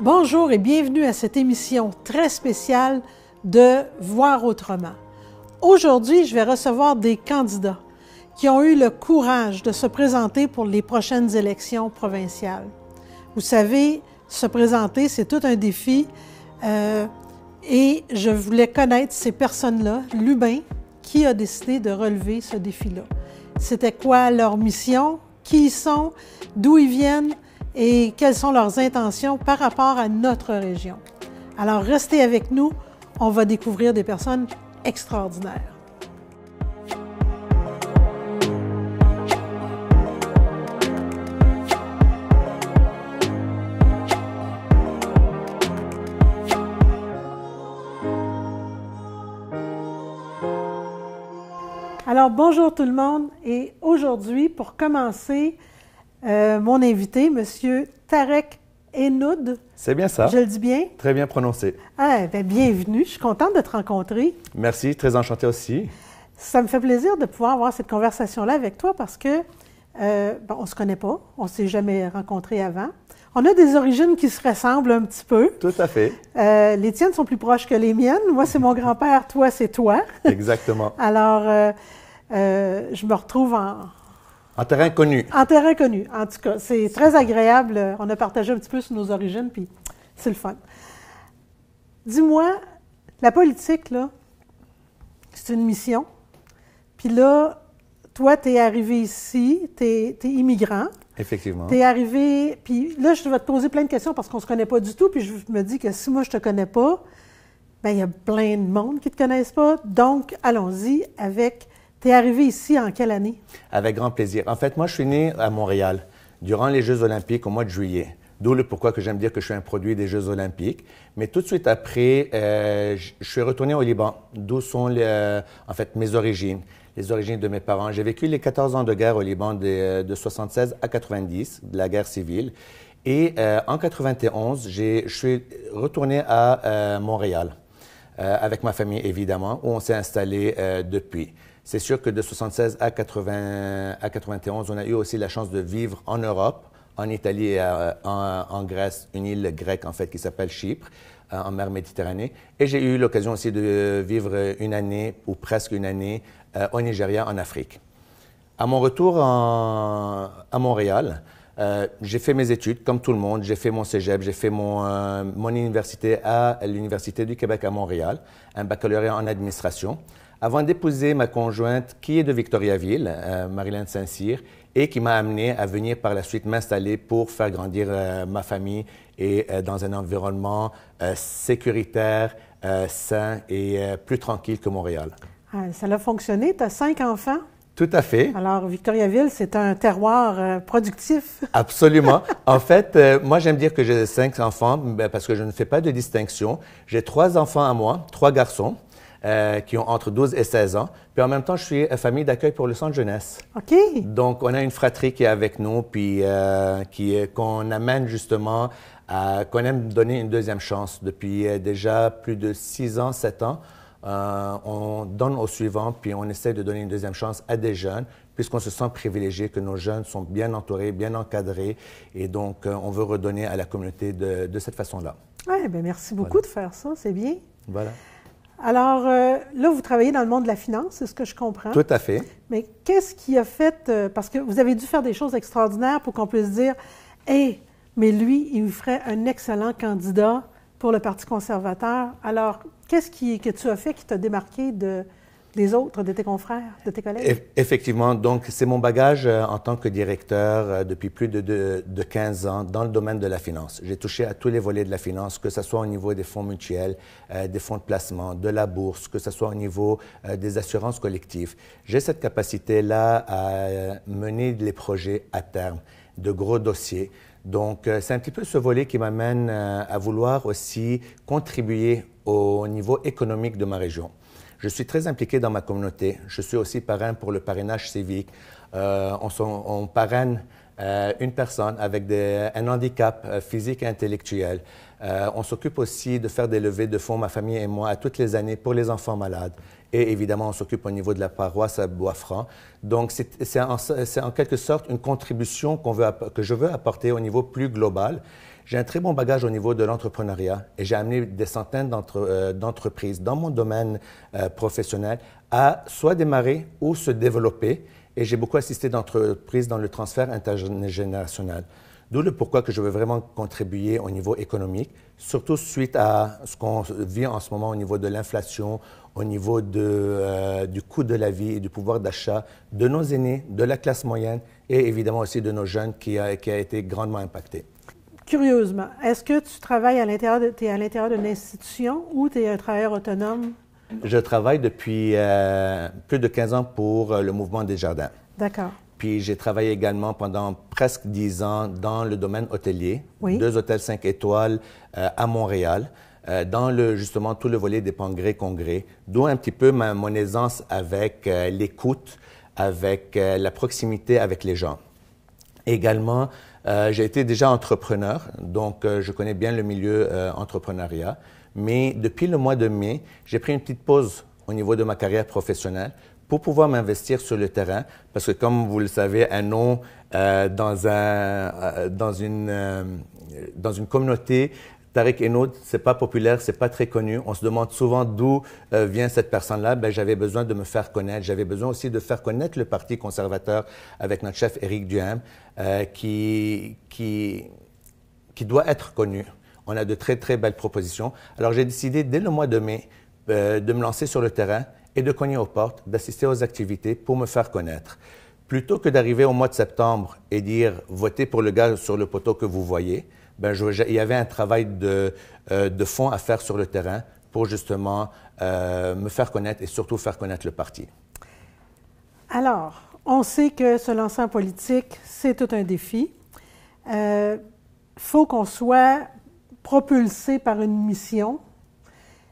Bonjour et bienvenue à cette émission très spéciale de Voir autrement. Aujourd'hui, je vais recevoir des candidats qui ont eu le courage de se présenter pour les prochaines élections provinciales. Vous savez, se présenter, c'est tout un défi et je voulais connaître ces personnes-là, l'humain, qui a décidé de relever ce défi-là. C'était quoi leur mission, qui ils sont, d'où ils viennent et quelles sont leurs intentions par rapport à notre région. Alors, restez avec nous, on va découvrir des personnes extraordinaires. Alors, bonjour tout le monde et aujourd'hui, pour commencer, mon invité, M. Tarek Enoud. C'est bien ça. Je le dis bien? Très bien prononcé. Ah, bien, bienvenue. Je suis contente de te rencontrer. Merci, très enchanté aussi. Ça me fait plaisir de pouvoir avoir cette conversation-là avec toi parce que, on ne se connaît pas, on ne s'est jamais rencontrés avant. On a des origines qui se ressemblent un petit peu. Tout à fait. Les tiennes sont plus proches que les miennes. Moi, c'est mon grand-père, toi, c'est toi. Exactement. Alors, je me retrouve en terrain connu. En terrain connu, en tout cas. C'est très agréable. On a partagé un petit peu sur nos origines, puis c'est le fun. Dis-moi, la politique, là, c'est une mission. Puis là, toi, tu es arrivé ici, tu es immigrant. Effectivement. Tu es arrivé, puis là, je vais te poser plein de questions parce qu'on ne se connaît pas du tout, puis je me dis que si moi, je ne te connais pas, bien, il y a plein de monde qui ne te connaissent pas. Donc, allons-y avec... Tu es arrivé ici en quelle année? Avec grand plaisir. En fait, moi, je suis né à Montréal durant les Jeux olympiques au mois de juillet. D'où le pourquoi que j'aime dire que je suis un produit des Jeux olympiques. Mais tout de suite après, je suis retourné au Liban, d'où sont en fait mes origines, les origines de mes parents. J'ai vécu les 14 ans de guerre au Liban de 76 à 90, de la guerre civile. Et en 91, je suis retourné à Montréal, avec ma famille évidemment, où on s'est installé depuis. C'est sûr que de 76 à 91, on a eu aussi la chance de vivre en Europe, en Italie et en Grèce, une île grecque en fait qui s'appelle Chypre, en mer Méditerranée. Et j'ai eu l'occasion aussi de vivre une année ou presque une année au Nigeria, en Afrique. À mon retour à Montréal, j'ai fait mes études comme tout le monde. J'ai fait mon cégep, j'ai fait mon université à l'Université du Québec à Montréal, un baccalauréat en administration, avant d'épouser ma conjointe qui est de Victoriaville, Marilyn Saint-Cyr, et qui m'a amené à venir par la suite m'installer pour faire grandir ma famille et dans un environnement sécuritaire, sain et plus tranquille que Montréal. Ah, ça a fonctionné. Tu as 5 enfants? Tout à fait. Alors, Victoriaville, c'est un terroir productif. Absolument. En fait, moi, j'aime dire que j'ai 5 enfants parce que je ne fais pas de distinction. J'ai 3 enfants à moi, 3 garçons. Qui ont entre 12 et 16 ans. Puis en même temps, je suis famille d'accueil pour le centre jeunesse. OK. Donc, on a une fratrie qui est avec nous, puis qu'on amène justement, qu'on aime donner une deuxième chance. Depuis déjà plus de 6 ans, 7 ans, on donne au suivant, puis on essaie de donner une deuxième chance à des jeunes, puisqu'on se sent privilégié que nos jeunes sont bien entourés, bien encadrés, et donc on veut redonner à la communauté de cette façon-là. Oui, bien merci beaucoup de faire ça, c'est bien. Voilà. Alors, là, vous travaillez dans le monde de la finance, c'est ce que je comprends. Tout à fait. Mais qu'est-ce qui a fait, parce que vous avez dû faire des choses extraordinaires pour qu'on puisse dire, « Hey, mais lui, il vous ferait un excellent candidat pour le Parti conservateur. » Alors, qu'est-ce que tu as fait qui t'a démarqué des autres, de tes confrères, de tes collègues? Effectivement. Donc, c'est mon bagage en tant que directeur depuis plus de 15 ans dans le domaine de la finance. J'ai touché à tous les volets de la finance, que ce soit au niveau des fonds mutuels, des fonds de placement, de la bourse, que ce soit au niveau des assurances collectives. J'ai cette capacité-là à mener les projets à terme, de gros dossiers. Donc, c'est un petit peu ce volet qui m'amène à vouloir aussi contribuer au niveau économique de ma région. Je suis très impliqué dans ma communauté. Je suis aussi parrain pour le parrainage civique. On parraine une personne avec un handicap physique et intellectuel. On s'occupe aussi de faire des levées de fonds, ma famille et moi, à toutes les années pour les enfants malades. Et évidemment, on s'occupe au niveau de la paroisse à Bois-Franc. Donc, c'est en quelque sorte une contribution que je veux apporter au niveau plus global. J'ai un très bon bagage au niveau de l'entrepreneuriat et j'ai amené des centaines d'entreprises dans mon domaine professionnel à soit démarrer ou se développer. Et j'ai beaucoup assisté d'entreprises dans le transfert intergénérationnel. D'où le pourquoi que je veux vraiment contribuer au niveau économique, surtout suite à ce qu'on vit en ce moment au niveau de l'inflation, au niveau du coût de la vie et du pouvoir d'achat de nos aînés, de la classe moyenne et évidemment aussi de nos jeunes qui a été grandement impacté. Curieusement, est-ce que tu travailles à l'intérieur d'une institution ou tu es un travailleur autonome? Je travaille depuis plus de 15 ans pour le Mouvement Desjardins. D'accord. Puis j'ai travaillé également pendant presque 10 ans dans le domaine hôtelier, oui. 2 hôtels 5 étoiles à Montréal, dans justement tout le volet des congrès, d'où un petit peu mon aisance avec l'écoute, avec la proximité avec les gens. Également, j'ai été déjà entrepreneur, donc je connais bien le milieu entrepreneuriat, mais depuis le mois de mai, j'ai pris une petite pause au niveau de ma carrière professionnelle pour pouvoir m'investir sur le terrain, parce que comme vous le savez, un nom dans une communauté, Tariq Enoud, c'est pas populaire, c'est pas très connu. On se demande souvent d'où vient cette personne-là. Ben, j'avais besoin de me faire connaître. J'avais besoin aussi de faire connaître le Parti conservateur avec notre chef Éric Duhaime, qui doit être connu. On a de très, très belles propositions. Alors, j'ai décidé dès le mois de mai de me lancer sur le terrain et de cogner aux portes, d'assister aux activités pour me faire connaître. Plutôt que d'arriver au mois de septembre et dire « votez pour le gars sur le poteau que vous voyez », ben, il y avait un travail de fond à faire sur le terrain pour justement me faire connaître et surtout faire connaître le parti. Alors, on sait que se lancer en politique, c'est tout un défi. Faut qu'on soit propulsé par une mission.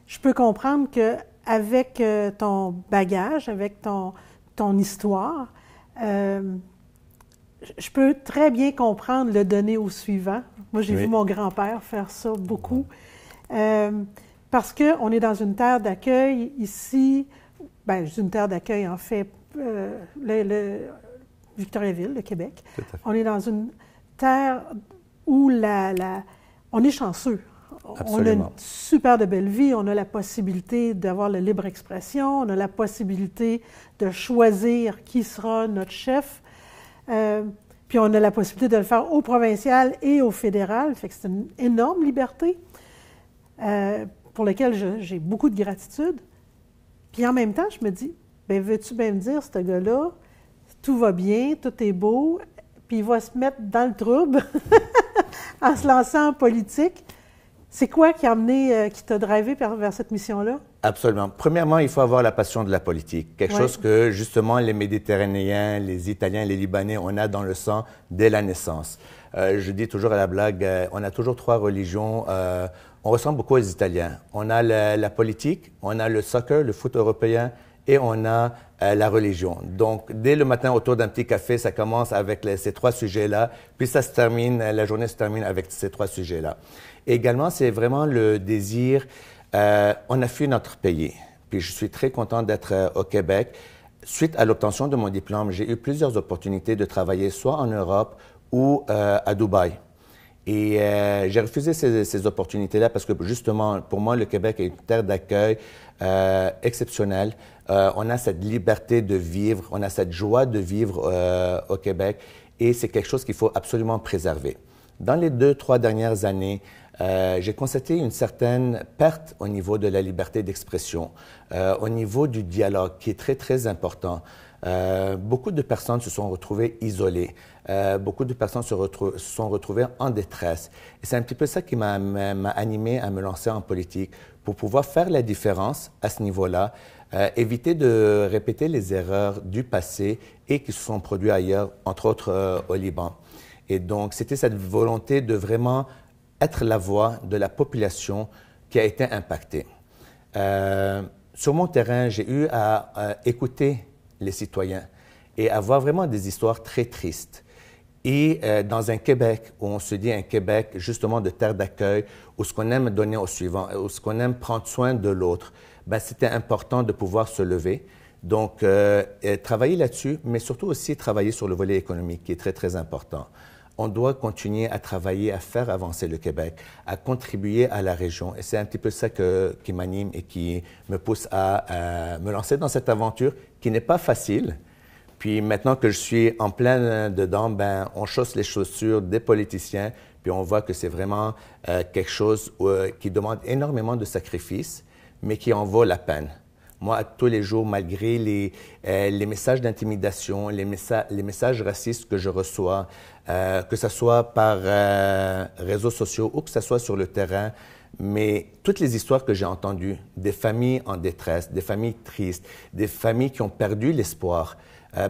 Je peux comprendre que avec ton bagage, avec ton histoire, je peux très bien comprendre le donner au suivant. Moi, j'ai vu mon grand-père faire ça beaucoup. Parce qu'on est dans une terre d'accueil ici, bien, une terre d'accueil en fait, Victoriaville, le Québec. On est dans une terre où on est chanceux. Absolument. On a une super de belle vie, on a la possibilité d'avoir la libre expression, on a la possibilité de choisir qui sera notre chef, puis on a la possibilité de le faire au provincial et au fédéral, fait que c'est une énorme liberté pour laquelle j'ai beaucoup de gratitude. Puis en même temps, je me dis, ben veux-tu bien me dire, ce gars-là, tout va bien, tout est beau, puis il va se mettre dans le trouble en se lançant en politique. C'est quoi qui t'a drivé vers cette mission-là? Absolument. Premièrement, il faut avoir la passion de la politique. Quelque chose que, justement, les Méditerranéens, les Italiens, les Libanais, on a dans le sang dès la naissance. Je dis toujours à la blague, on a toujours 3 religions. On ressemble beaucoup aux Italiens. On a la politique, on a le soccer, le foot européen, et on a la religion. Donc, dès le matin, autour d'un petit café, ça commence avec ces 3 sujets-là, puis la journée se termine avec ces 3 sujets-là. Également, c'est vraiment le désir, on a fui notre pays, puis je suis très content d'être au Québec. Suite à l'obtention de mon diplôme, j'ai eu plusieurs opportunités de travailler soit en Europe ou à Dubaï. Et j'ai refusé ces opportunités-là parce que justement, pour moi, le Québec est une terre d'accueil exceptionnelle. On a cette liberté de vivre, on a cette joie de vivre au Québec et c'est quelque chose qu'il faut absolument préserver. Dans les 2-3 dernières années, j'ai constaté une certaine perte au niveau de la liberté d'expression, au niveau du dialogue qui est très, très important. Beaucoup de personnes se sont retrouvées isolées. Beaucoup de personnes se sont retrouvées en détresse. Et c'est un petit peu ça qui m'a animé à me lancer en politique, pour pouvoir faire la différence à ce niveau-là, éviter de répéter les erreurs du passé et qui se sont produites ailleurs, entre autres au Liban. Et donc, c'était cette volonté de vraiment être la voix de la population qui a été impactée. Sur mon terrain, j'ai eu à écouter les citoyens et à voir vraiment des histoires très tristes. Et dans un Québec où on se dit un Québec justement de terre d'accueil, où ce qu'on aime donner au suivant, où ce qu'on aime prendre soin de l'autre, ben, c'était important de pouvoir se lever. Donc, travailler là-dessus, mais surtout aussi travailler sur le volet économique qui est très, très important. on doit continuer à travailler, à faire avancer le Québec, à contribuer à la région. Et c'est un petit peu ça qui m'anime et qui me pousse à me lancer dans cette aventure qui n'est pas facile. Puis maintenant que je suis en plein dedans, ben, on chausse les chaussures des politiciens, puis on voit que c'est vraiment quelque chose qui demande énormément de sacrifices, mais qui en vaut la peine. Moi, tous les jours, malgré les messages d'intimidation, les messages racistes que je reçois, que ce soit par réseaux sociaux ou que ce soit sur le terrain, mais toutes les histoires que j'ai entendues, des familles en détresse, des familles tristes, des familles qui ont perdu l'espoir,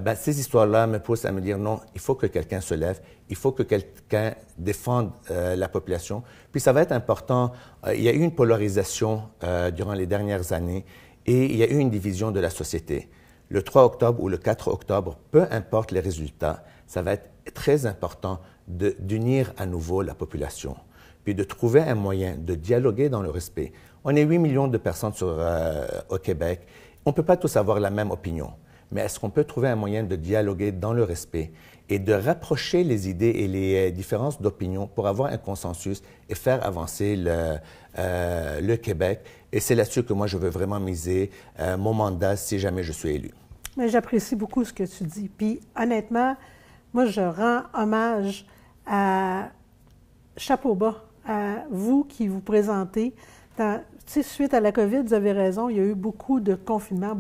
ben, ces histoires-là me poussent à me dire non, il faut que quelqu'un se lève, il faut que quelqu'un défende la population. Puis ça va être important. Il y a eu une polarisation durant les dernières années et il y a eu une division de la société. Le 3 octobre ou le 4 octobre, peu importe les résultats, ça va être très important d'unir à nouveau la population, puis de trouver un moyen de dialoguer dans le respect. On est 8 millions de personnes au Québec. On ne peut pas tous avoir la même opinion. Mais est-ce qu'on peut trouver un moyen de dialoguer dans le respect et de rapprocher les idées et les différences d'opinion pour avoir un consensus et faire avancer le Québec? Et c'est là-dessus que moi, je veux vraiment miser mon mandat si jamais je suis élu. Mais j'apprécie beaucoup ce que tu dis. Puis honnêtement, moi, je rends hommage à chapeau bas, à vous qui vous présentez. Suite à la COVID, vous avez raison, il y a eu beaucoup de confinements,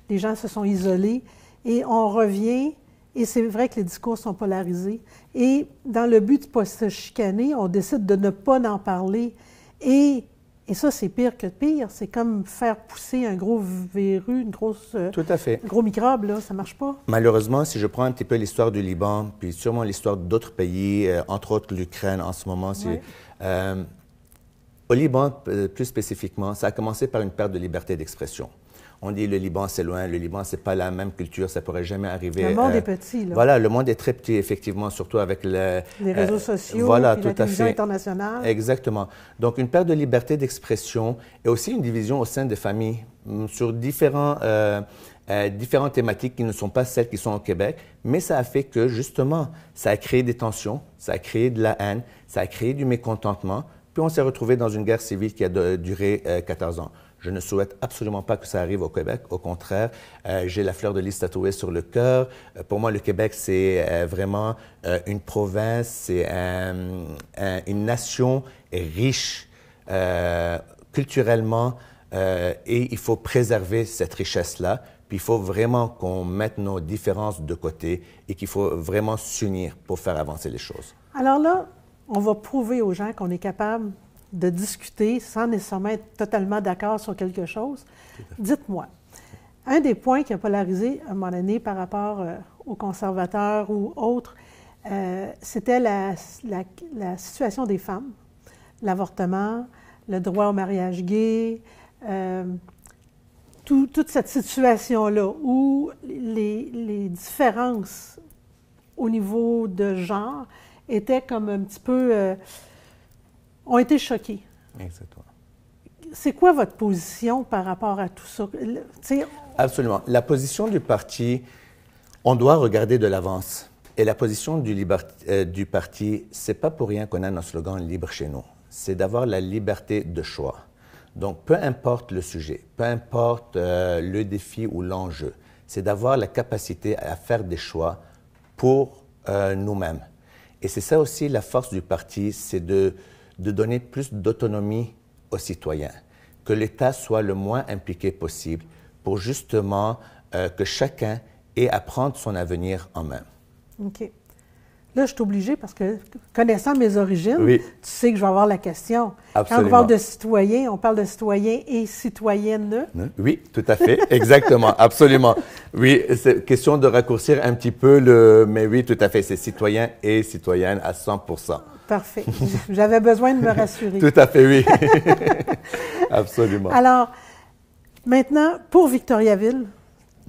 les gens se sont isolés et on revient, et c'est vrai que les discours sont polarisés. Et dans le but de ne pas se chicaner, on décide de ne pas en parler. Et ça, c'est pire que pire. C'est comme faire pousser un gros verrue, Tout à fait. un gros microbe, là, ça ne marche pas. Malheureusement, si je prends un petit peu l'histoire du Liban, puis sûrement l'histoire d'autres pays, entre autres l'Ukraine en ce moment, au Liban, plus spécifiquement, ça a commencé par une perte de liberté d'expression. On dit le Liban, c'est loin, le Liban, c'est pas la même culture, ça pourrait jamais arriver. Le monde est petit, là. Voilà, le monde est très petit, effectivement, surtout avec les réseaux sociaux, voilà, puis la télévision internationale. Exactement. Donc, une perte de liberté d'expression et aussi une division au sein des familles sur différentes thématiques qui ne sont pas celles qui sont au Québec, mais ça a fait que, justement, ça a créé des tensions, ça a créé de la haine, ça a créé du mécontentement, puis on s'est retrouvé dans une guerre civile qui a duré 14 ans. Je ne souhaite absolument pas que ça arrive au Québec. Au contraire, j'ai la fleur de lys tatouée sur le cœur. Pour moi, le Québec, c'est vraiment une province, c'est une nation riche culturellement et il faut préserver cette richesse-là. Puis il faut vraiment qu'on mette nos différences de côté et qu'il faut vraiment s'unir pour faire avancer les choses. Alors là, on va prouver aux gens qu'on est capable de discuter sans nécessairement être totalement d'accord sur quelque chose. Dites-moi, un des points qui a polarisé à un moment donné par rapport aux conservateurs ou autres, c'était la situation des femmes, l'avortement, le droit au mariage gay, toute cette situation-là où les différences au niveau de genre étaient comme un petit peu... ont été choqués. Exactement. C'est quoi votre position par rapport à tout ça? Absolument. La position du parti, on doit regarder de l'avance. Et la position du parti, c'est pas pour rien qu'on a notre slogan « Libre chez nous ». C'est d'avoir la liberté de choix. Donc, peu importe le sujet, peu importe le défi ou l'enjeu, c'est d'avoir la capacité à faire des choix pour nous-mêmes. Et c'est ça aussi la force du parti, c'est de donner plus d'autonomie aux citoyens, que l'État soit le moins impliqué possible pour justement que chacun ait à prendre son avenir en main. OK. Là, je suis obligée parce que, connaissant mes origines, tu sais que je vais avoir la question. Absolument. Quand on parle de citoyens, on parle de citoyens et citoyennes. Oui, tout à fait, exactement, absolument. Oui, c'est question de raccourcir un petit peu mais oui, tout à fait, c'est citoyens et citoyennes à 100%. Parfait. J'avais besoin de me rassurer. Tout à fait, oui. Absolument. Alors, maintenant, pour Victoriaville,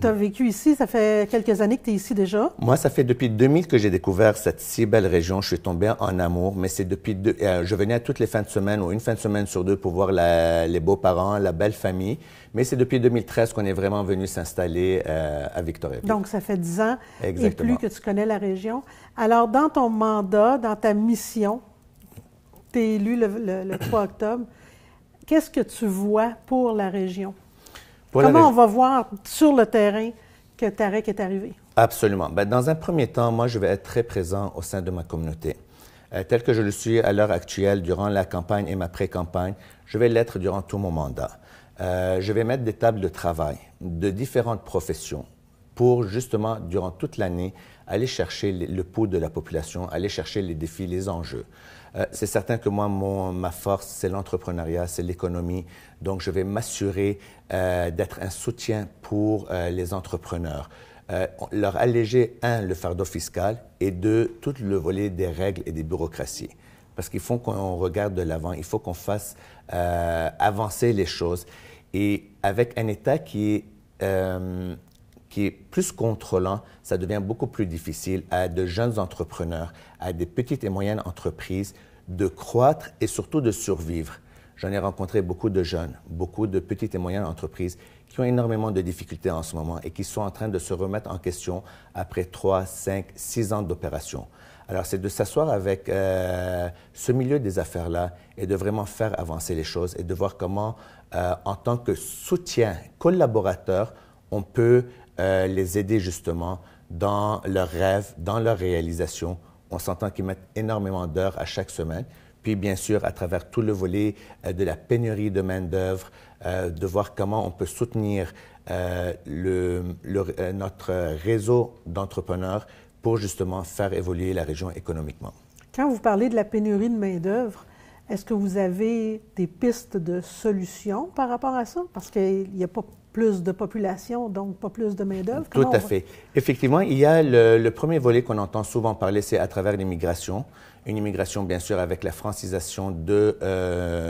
Tu as vécu ici, ça fait quelques années que tu es ici déjà. Moi, ça fait depuis 2000 que j'ai découvert cette si belle région. Je suis tombé en amour, mais c'est je venais à toutes les fins de semaine ou une fin de semaine sur deux pour voir les beaux-parents, la belle famille. Mais c'est depuis 2013 qu'on est vraiment venu s'installer à Victoriaville. Donc, ça fait 10 ans Exactement. et plus que tu connais la région. Alors, dans ton mandat, dans ta mission, tu es élu le 3 octobre. Qu'est-ce que tu vois pour la région? Comment on va voir sur le terrain que Tarek est arrivé? Absolument. Bien, dans un premier temps, moi, je vais être très présent au sein de ma communauté. Tel que je le suis à l'heure actuelle, durant la campagne et ma pré-campagne, je vais l'être durant tout mon mandat. Je vais mettre des tables de travail de différentes professions pour justement, durant toute l'année, aller chercher le pouls de la population, aller chercher les défis, les enjeux. C'est certain que moi, ma force, c'est l'entrepreneuriat, c'est l'économie. Donc, je vais m'assurer d'être un soutien pour les entrepreneurs. Leur alléger, un, le fardeau fiscal et deux, tout le volet des règles et des bureaucraties. Parce qu'il faut qu'on regarde de l'avant, il faut qu'on fasse avancer les choses. Et avec un État qui est plus contrôlant, ça devient beaucoup plus difficile à de jeunes entrepreneurs, à des petites et moyennes entreprises de croître et surtout de survivre. J'en ai rencontré beaucoup de jeunes, beaucoup de petites et moyennes entreprises qui ont énormément de difficultés en ce moment et qui sont en train de se remettre en question après 3, 5, 6 ans d'opération. Alors, c'est de s'asseoir avec ce milieu des affaires-là et de vraiment faire avancer les choses et de voir comment, en tant que soutien collaborateur, on peut les aider justement dans leurs rêves, dans leur réalisation. On s'entend qu'ils mettent énormément d'heures à chaque semaine. Puis, bien sûr, à travers tout le volet de la pénurie de main-d'œuvre, de voir comment on peut soutenir notre réseau d'entrepreneurs pour justement faire évoluer la région économiquement. Quand vous parlez de la pénurie de main-d'œuvre, est-ce que vous avez des pistes de solutions par rapport à ça? Parce qu'il n'y a pas plus de population, donc pas plus de main-d'œuvre. Tout à fait. Effectivement, il y a le premier volet qu'on entend souvent parler, c'est à travers l'immigration. Une immigration, bien sûr, avec la francisation de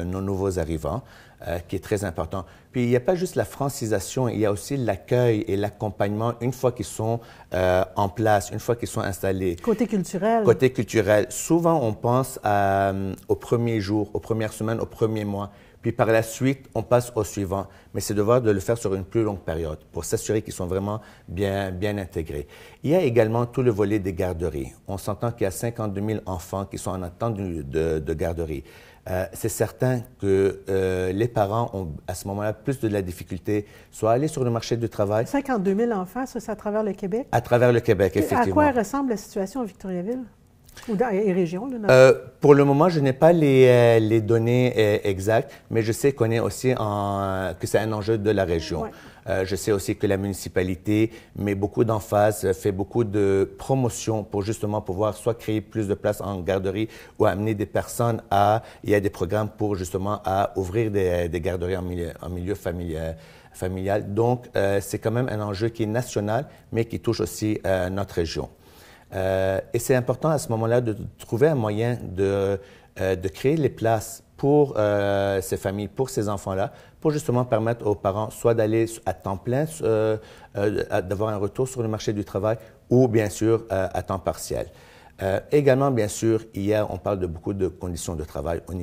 nos nouveaux arrivants, qui est très important. Puis, il n'y a pas juste la francisation, il y a aussi l'accueil et l'accompagnement une fois qu'ils sont en place, une fois qu'ils sont installés. Côté culturel. Côté culturel. Souvent, on pense aux premiers jours, aux premières semaines, aux premiers mois. Puis par la suite, on passe au suivant. Mais c'est devoir de le faire sur une plus longue période pour s'assurer qu'ils sont vraiment bien intégrés. Il y a également tout le volet des garderies. On s'entend qu'il y a 52 000 enfants qui sont en attente de garderie. C'est certain que les parents ont à ce moment-là plus de la difficulté, soit à aller sur le marché du travail. 52 000 enfants, ça, c'est à travers le Québec? À travers le Québec, effectivement. À quoi ressemble la situation à Victoriaville? Ou dans les régions? Là, pour le moment, je n'ai pas les données exactes, mais je sais qu'on est aussi que c'est un enjeu de la région. Ouais. Je sais aussi que la municipalité met beaucoup d'emphase, fait beaucoup de promotion pour justement pouvoir soit créer plus de places en garderie ou amener des personnes il y a des programmes pour justement à ouvrir des garderies en milieu familial. Donc, c'est quand même un enjeu qui est national, mais qui touche aussi notre région. Et c'est important à ce moment-là de trouver un moyen de créer les places pour ces familles, pour ces enfants-là, pour justement permettre aux parents soit d'aller à temps plein, d'avoir un retour sur le marché du travail ou bien sûr à temps partiel. Également, bien sûr, on parle de beaucoup de conditions de travail au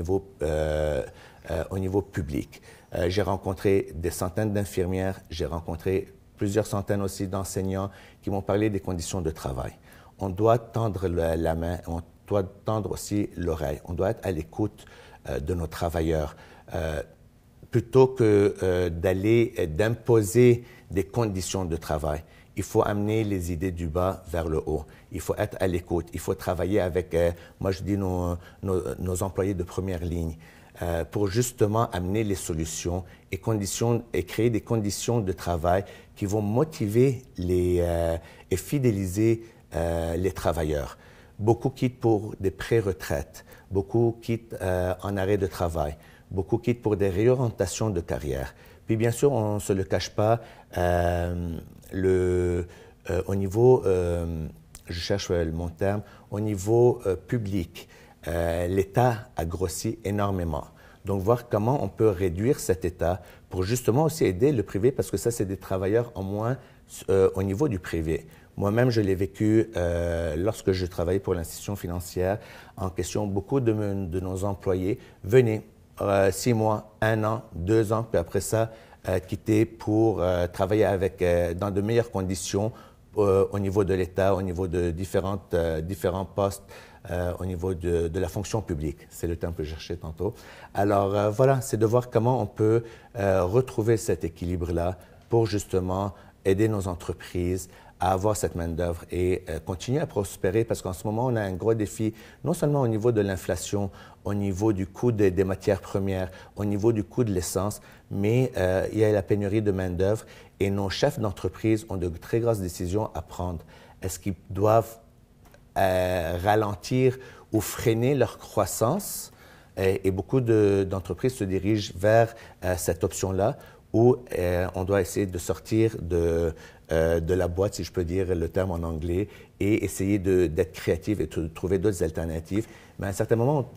niveau public. J'ai rencontré des centaines d'infirmières, j'ai rencontré plusieurs centaines aussi d'enseignants qui m'ont parlé des conditions de travail. On doit tendre la main, on doit tendre aussi l'oreille. On doit être à l'écoute de nos travailleurs. Plutôt que d'imposer des conditions de travail, il faut amener les idées du bas vers le haut. Il faut être à l'écoute. Il faut travailler avec, moi je dis, nos employés de première ligne pour justement amener les solutions et créer des conditions de travail qui vont motiver et fidéliser les travailleurs. Beaucoup quittent pour des pré-retraites, beaucoup quittent en arrêt de travail, beaucoup quittent pour des réorientations de carrière. Puis bien sûr, on ne se le cache pas, au niveau, je cherche mon terme, au niveau public, l'État a grossi énormément. Donc, voir comment on peut réduire cet État pour justement aussi aider le privé, parce que ça, c'est des travailleurs en moins au niveau du privé. Moi-même, je l'ai vécu lorsque je travaillais pour l'institution financière. En question, beaucoup de nos employés venaient 6 mois, 1 an, 2 ans, puis après ça, quitter pour travailler dans de meilleures conditions au niveau de l'État, au niveau de différents postes, au niveau de la fonction publique. C'est le terme que je cherchais tantôt. Alors voilà, c'est de voir comment on peut retrouver cet équilibre-là pour justement aider nos entreprises à avoir cette main-d'œuvre et continuer à prospérer, parce qu'en ce moment, on a un gros défi, non seulement au niveau de l'inflation, au niveau du coût des matières premières, au niveau du coût de l'essence, mais il y a la pénurie de main-d'œuvre et nos chefs d'entreprise ont de très grosses décisions à prendre. Est-ce qu'ils doivent ralentir ou freiner leur croissance? Et beaucoup d'entreprises se dirigent vers cette option-là, où on doit essayer de sortir de la boîte, si je peux dire le terme en anglais, et essayer d'être créatif et de trouver d'autres alternatives. Mais à un certain moment,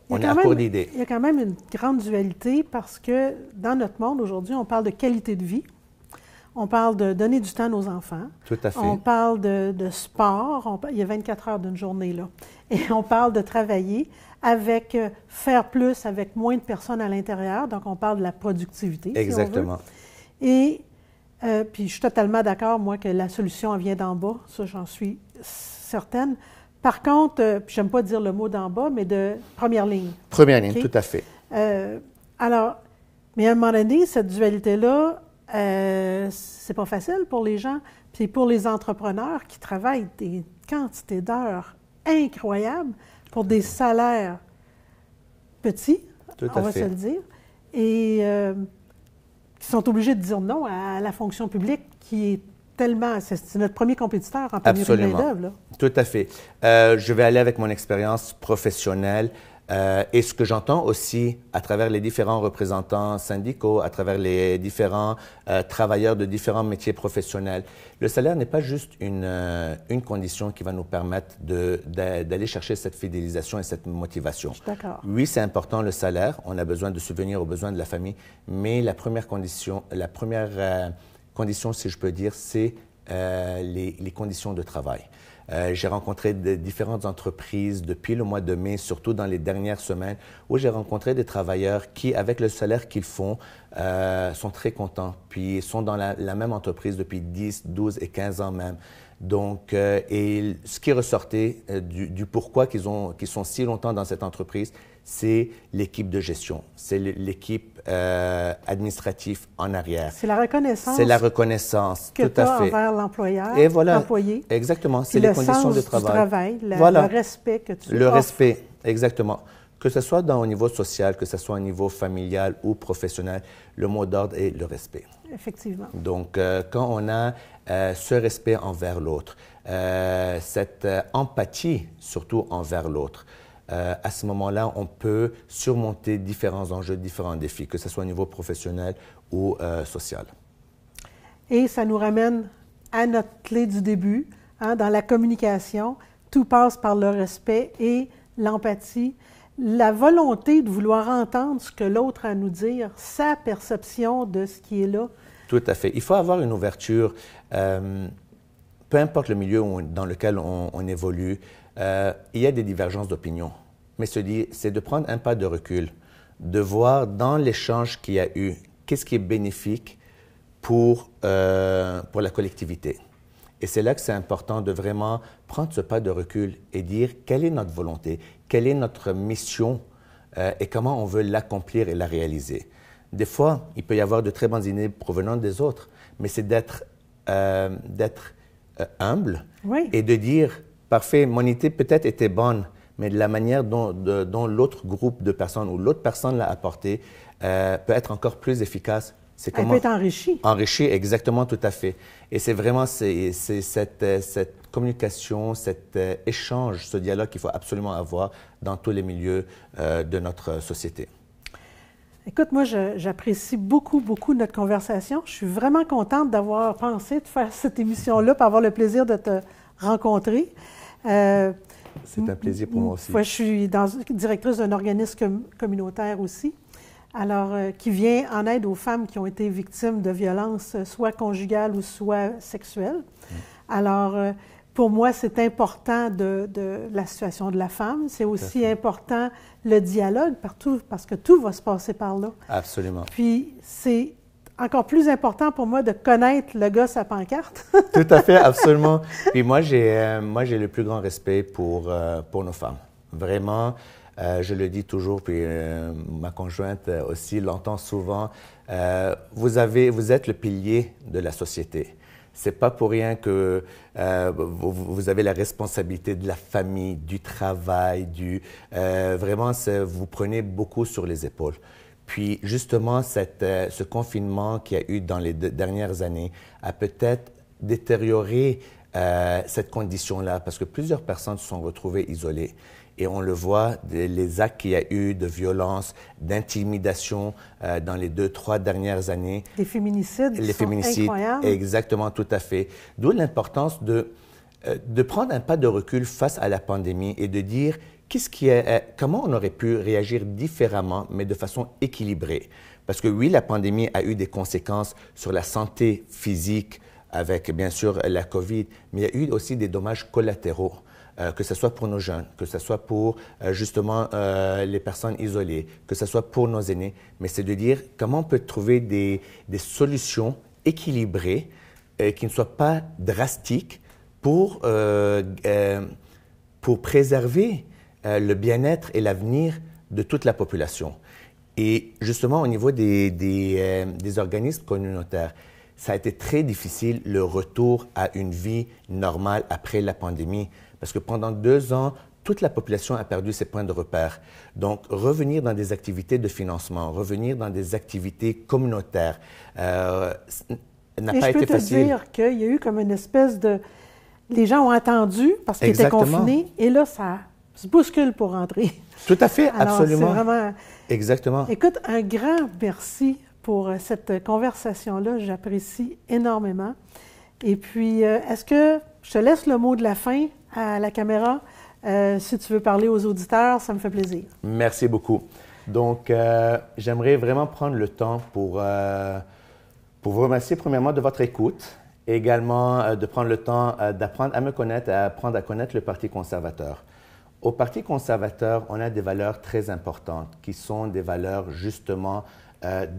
on est à court d'idées. Il y a quand même une grande dualité parce que dans notre monde aujourd'hui, on parle de qualité de vie, on parle de donner du temps à nos enfants. Tout à fait. On parle de sport, il y a 24 heures d'une journée là. Et on parle de travailler avec faire plus avec moins de personnes à l'intérieur, donc on parle de la productivité. Exactement. Si on veut. Et puis je suis totalement d'accord, moi, que la solution elle vient d'en bas, ça j'en suis certaine. Par contre, puis j'aime pas dire le mot d'en bas, mais de première ligne. Première ligne, tout à fait. Alors, mais à un moment donné, cette dualité-là, c'est pas facile pour les gens, puis pour les entrepreneurs qui travaillent des quantités d'heures incroyables pour des salaires petits, on va se le dire, et qui sont obligés de dire non à la fonction publique qui est tellement... C'est notre premier compétiteur en pénurie de main-d'œuvre. Tout à fait. Je vais aller avec mon expérience professionnelle et ce que j'entends aussi à travers les différents représentants syndicaux, à travers les différents travailleurs de différents métiers professionnels. Le salaire n'est pas juste une condition qui va nous permettre d'aller chercher cette fidélisation et cette motivation. Je suis d'accord. Oui, c'est important le salaire. On a besoin de subvenir aux besoins de la famille, mais la première condition, si je peux dire, c'est les conditions de travail. J'ai rencontré différentes entreprises depuis le mois de mai, surtout dans les dernières semaines, où j'ai rencontré des travailleurs qui, avec le salaire qu'ils font, sont très contents, puis sont dans la même entreprise depuis 10, 12 et 15 ans même. Donc, et ce qui ressortait du pourquoi qu'ils sont si longtemps dans cette entreprise, c'est l'équipe de gestion, c'est l'équipe administrative en arrière. C'est la reconnaissance. C'est la reconnaissance, que tout à fait. Envers l'employeur, et voilà, l'employé. Exactement, c'est les conditions de travail. Le respect que tu Le offres. respect, exactement. Que ce soit au niveau social, que ce soit au niveau familial ou professionnel, le mot d'ordre est le respect. Effectivement. Donc, quand on a ce respect envers l'autre, cette empathie surtout envers l'autre, à ce moment-là, on peut surmonter différents enjeux, différents défis, que ce soit au niveau professionnel ou social. Et ça nous ramène à notre clé du début, hein, dans la communication. Tout passe par le respect et l'empathie, la volonté de vouloir entendre ce que l'autre a à nous dire, sa perception de ce qui est là. Tout à fait. Il faut avoir une ouverture, peu importe le milieu dans lequel on évolue, il y a des divergences d'opinion. Mais c'est de prendre un pas de recul, de voir dans l'échange qu'il y a eu, qu'est-ce qui est bénéfique pour la collectivité. Et c'est là que c'est important de vraiment prendre ce pas de recul et dire quelle est notre volonté, quelle est notre mission et comment on veut l'accomplir et la réaliser. Des fois, il peut y avoir de très bonnes idées provenant des autres, mais c'est d'être humble et de dire, parfait, mon idée peut-être était bonne, mais de la manière dont l'autre groupe de personnes ou l'autre personne l'a apporté peut être encore plus efficace. Elle peut être enrichie. Enrichie, exactement, tout à fait. Et c'est vraiment cette communication, cet échange, ce dialogue qu'il faut absolument avoir dans tous les milieux de notre société. Écoute, moi, j'apprécie beaucoup, beaucoup notre conversation. Je suis vraiment contente d'avoir pensé de faire cette émission-là pour avoir le plaisir de te rencontrer. C'est un plaisir pour moi aussi. Moi, je suis directrice d'un organisme communautaire aussi. alors qui vient en aide aux femmes qui ont été victimes de violences, soit conjugales ou soit sexuelles. Alors, pour moi, c'est important de la situation de la femme. C'est aussi important le dialogue partout, parce que tout va se passer par là. Absolument. Puis, c'est encore plus important pour moi de connaître le gars sa pancarte. Tout à fait, absolument. Puis moi, j'ai le plus grand respect pour nos femmes. Vraiment, je le dis toujours, puis ma conjointe aussi l'entend souvent, vous êtes le pilier de la société. C'est pas pour rien que vous avez la responsabilité de la famille, du travail, vraiment, vous prenez beaucoup sur les épaules. Puis justement, ce confinement qu'il y a eu dans les dernières années a peut-être détérioré cette condition-là, parce que plusieurs personnes se sont retrouvées isolées. Et on le voit, les actes qu'il y a eu de violence, d'intimidation dans les 2-3 dernières années. Les féminicides sont incroyables. Exactement, tout à fait. D'où l'importance de prendre un pas de recul face à la pandémie et de dire comment on aurait pu réagir différemment, mais de façon équilibrée. Parce que oui, la pandémie a eu des conséquences sur la santé physique avec, bien sûr, la COVID, mais il y a eu aussi des dommages collatéraux. Que ce soit pour nos jeunes, que ce soit pour justement les personnes isolées, que ce soit pour nos aînés, mais c'est de dire comment on peut trouver des solutions équilibrées qui ne soient pas drastiques pour préserver le bien-être et l'avenir de toute la population. Et justement, au niveau des organismes communautaires, ça a été très difficile le retour à une vie normale après la pandémie. Parce que pendant 2 ans, toute la population a perdu ses points de repère. Donc, revenir dans des activités de financement, revenir dans des activités communautaires n'a pas été facile. Je peux te dire qu'il y a eu comme une espèce de... Les gens ont attendu parce qu'ils étaient confinés et là, ça se bouscule pour rentrer. Tout à fait, alors, absolument. C'est vraiment... Exactement. Écoute, un grand merci pour cette conversation-là. J'apprécie énormément. Et puis, est-ce que je te laisse le mot de la fin à la caméra? Si tu veux parler aux auditeurs, ça me fait plaisir. Merci beaucoup. Donc, j'aimerais vraiment prendre le temps pour vous remercier premièrement de votre écoute, et également de prendre le temps d'apprendre à me connaître et apprendre à connaître le Parti conservateur. Au Parti conservateur, on a des valeurs très importantes qui sont des valeurs justement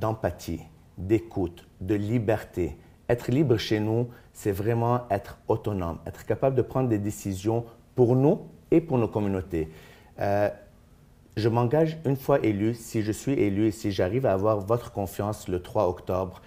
d'empathie, d'écoute, de liberté. Être libre chez nous, c'est vraiment être autonome, être capable de prendre des décisions pour nous et pour nos communautés. Je m'engage une fois élu, si je suis élu et si j'arrive à avoir votre confiance le 3 octobre,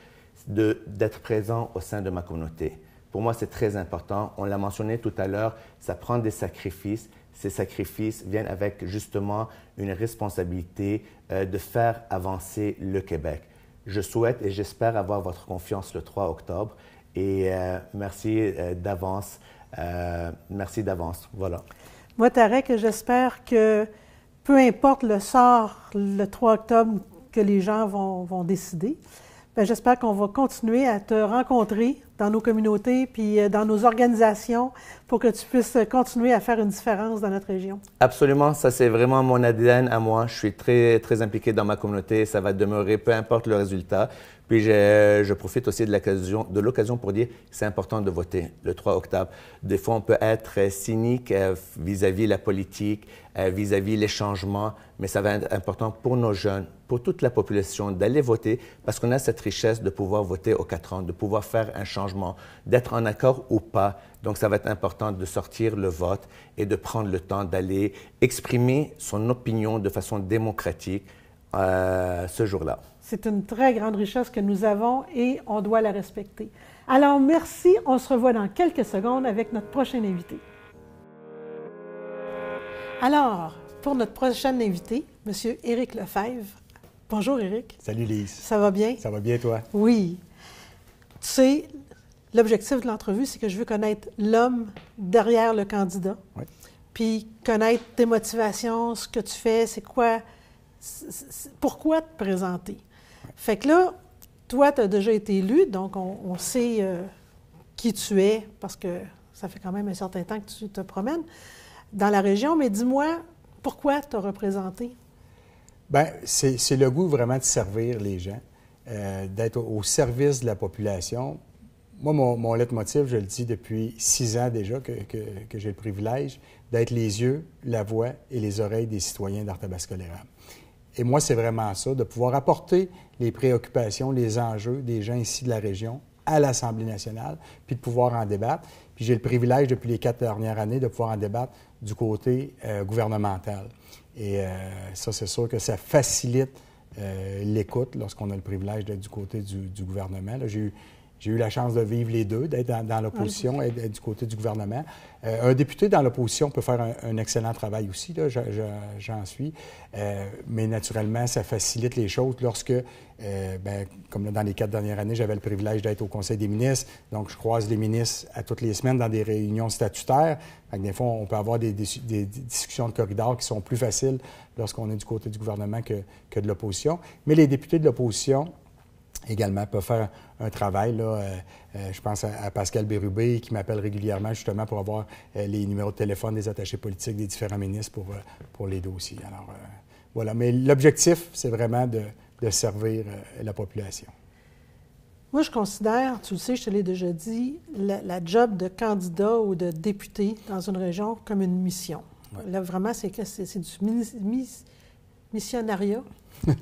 d'être présent au sein de ma communauté. Pour moi, c'est très important. On l'a mentionné tout à l'heure, ça prend des sacrifices. Ces sacrifices viennent avec justement une responsabilité de faire avancer le Québec. Je souhaite et j'espère avoir votre confiance le 3 octobre et merci d'avance. Merci d'avance. Voilà. Moi, Tarek, j'espère que peu importe le sort le 3 octobre que les gens vont décider, j'espère qu'on va continuer à te rencontrer dans nos communautés puis dans nos organisations pour que tu puisses continuer à faire une différence dans notre région. Absolument, ça c'est vraiment mon ADN à moi. Je suis très, très impliqué dans ma communauté, ça va demeurer, peu importe le résultat. Puis je profite aussi de l'occasion pour dire que c'est important de voter le 3 octobre. Des fois, on peut être cynique vis-à-vis la politique, vis-à-vis les changements, mais ça va être important pour nos jeunes, pour toute la population d'aller voter parce qu'on a cette richesse de pouvoir voter aux 4 ans, de pouvoir faire un changement, d'être en accord ou pas. Donc, ça va être important de sortir le vote et de prendre le temps d'aller exprimer son opinion de façon démocratique ce jour-là. C'est une très grande richesse que nous avons et on doit la respecter. Alors, merci. On se revoit dans quelques secondes avec notre prochain invité. Alors, pour notre prochain invité, M. Éric Lefebvre. Bonjour, Éric. Salut, Lise. Ça va bien? Ça va bien, toi? Oui. Tu sais, l'objectif de l'entrevue, c'est que je veux connaître l'homme derrière le candidat. Oui. Puis connaître tes motivations, ce que tu fais, c'est quoi, pourquoi te présenter. Fait que là, toi, tu as déjà été élu, donc on sait qui tu es, parce que ça fait quand même un certain temps que tu te promènes dans la région. Mais dis-moi, pourquoi tu as représenté? Bien, c'est le goût vraiment de servir les gens, d'être au service de la population. Moi, mon leitmotiv, je le dis depuis 6 ans déjà que j'ai le privilège d'être les yeux, la voix et les oreilles des citoyens d'Arthabasca-l'Érable. Et moi, c'est vraiment ça, de pouvoir apporter les préoccupations, les enjeux des gens ici de la région à l'Assemblée nationale, puis de pouvoir en débattre. Puis j'ai le privilège, depuis les 4 dernières années, de pouvoir en débattre du côté gouvernemental. Et ça, c'est sûr que ça facilite l'écoute lorsqu'on a le privilège d'être du côté du gouvernement. Là, j'ai eu la chance de vivre les deux, d'être dans l'opposition et d'être du côté du gouvernement. Un député dans l'opposition peut faire un excellent travail aussi, là, j'en suis. Mais naturellement, ça facilite les choses lorsque, comme là, dans les 4 dernières années, j'avais le privilège d'être au Conseil des ministres. Donc, je croise les ministres à toutes les semaines dans des réunions statutaires. Fait que des fois, on peut avoir des discussions de corridor qui sont plus faciles lorsqu'on est du côté du gouvernement que de l'opposition. Mais les députés de l'opposition également peuvent faire un travail. Là, je pense à Pascal Bérubé qui m'appelle régulièrement justement pour avoir les numéros de téléphone des attachés politiques des différents ministres pour les dossiers. Alors, voilà. Mais l'objectif, c'est vraiment de servir la population. Moi, je considère, tu le sais, je te l'ai déjà dit, la job de candidat ou de député dans une région comme une mission. Ouais. Là, vraiment, c'est du missionnariat,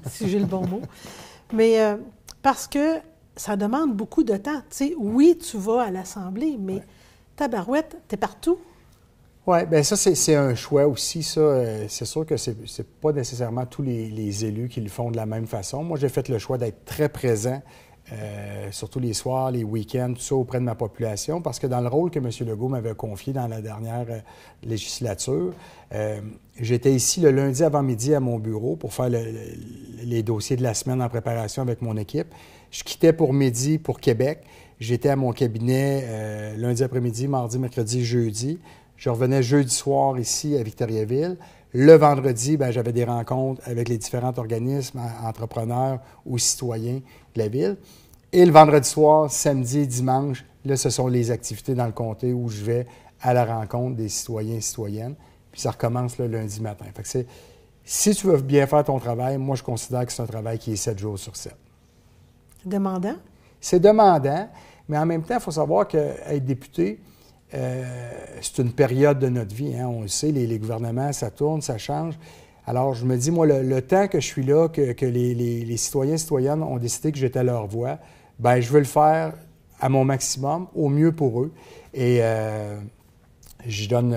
si j'ai le bon mot. Mais parce que ça demande beaucoup de temps. Tu sais, oui, tu vas à l'Assemblée, mais tabarouette, t'es partout. Oui, bien ça, c'est un choix aussi, ça. C'est sûr que c'est pas nécessairement tous les élus qui le font de la même façon. Moi, j'ai fait le choix d'être très présent, surtout les soirs, les week-ends, tout ça, auprès de ma population, parce que dans le rôle que M. Legault m'avait confié dans la dernière législature, j'étais ici le lundi avant-midi à mon bureau pour faire les dossiers de la semaine en préparation avec mon équipe. Je quittais pour midi pour Québec. J'étais à mon cabinet lundi après-midi, mardi, mercredi, jeudi. Je revenais jeudi soir ici à Victoriaville. Le vendredi, j'avais des rencontres avec les différents organismes, entrepreneurs ou citoyens de la ville. Et le vendredi soir, samedi et dimanche, là, ce sont les activités dans le comté où je vais à la rencontre des citoyens et citoyennes. Puis ça recommence le lundi matin. Fait que si tu veux bien faire ton travail, moi, je considère que c'est un travail qui est 7 jours sur 7. Demandant? C'est demandant, mais en même temps, il faut savoir qu'être député, c'est une période de notre vie. Hein. On le sait, les gouvernements, ça tourne, ça change. Alors, je me dis, moi, le temps que je suis là, que les citoyens et citoyennes ont décidé que j'étais leur voix, je veux le faire à mon maximum, au mieux pour eux. Et je donne,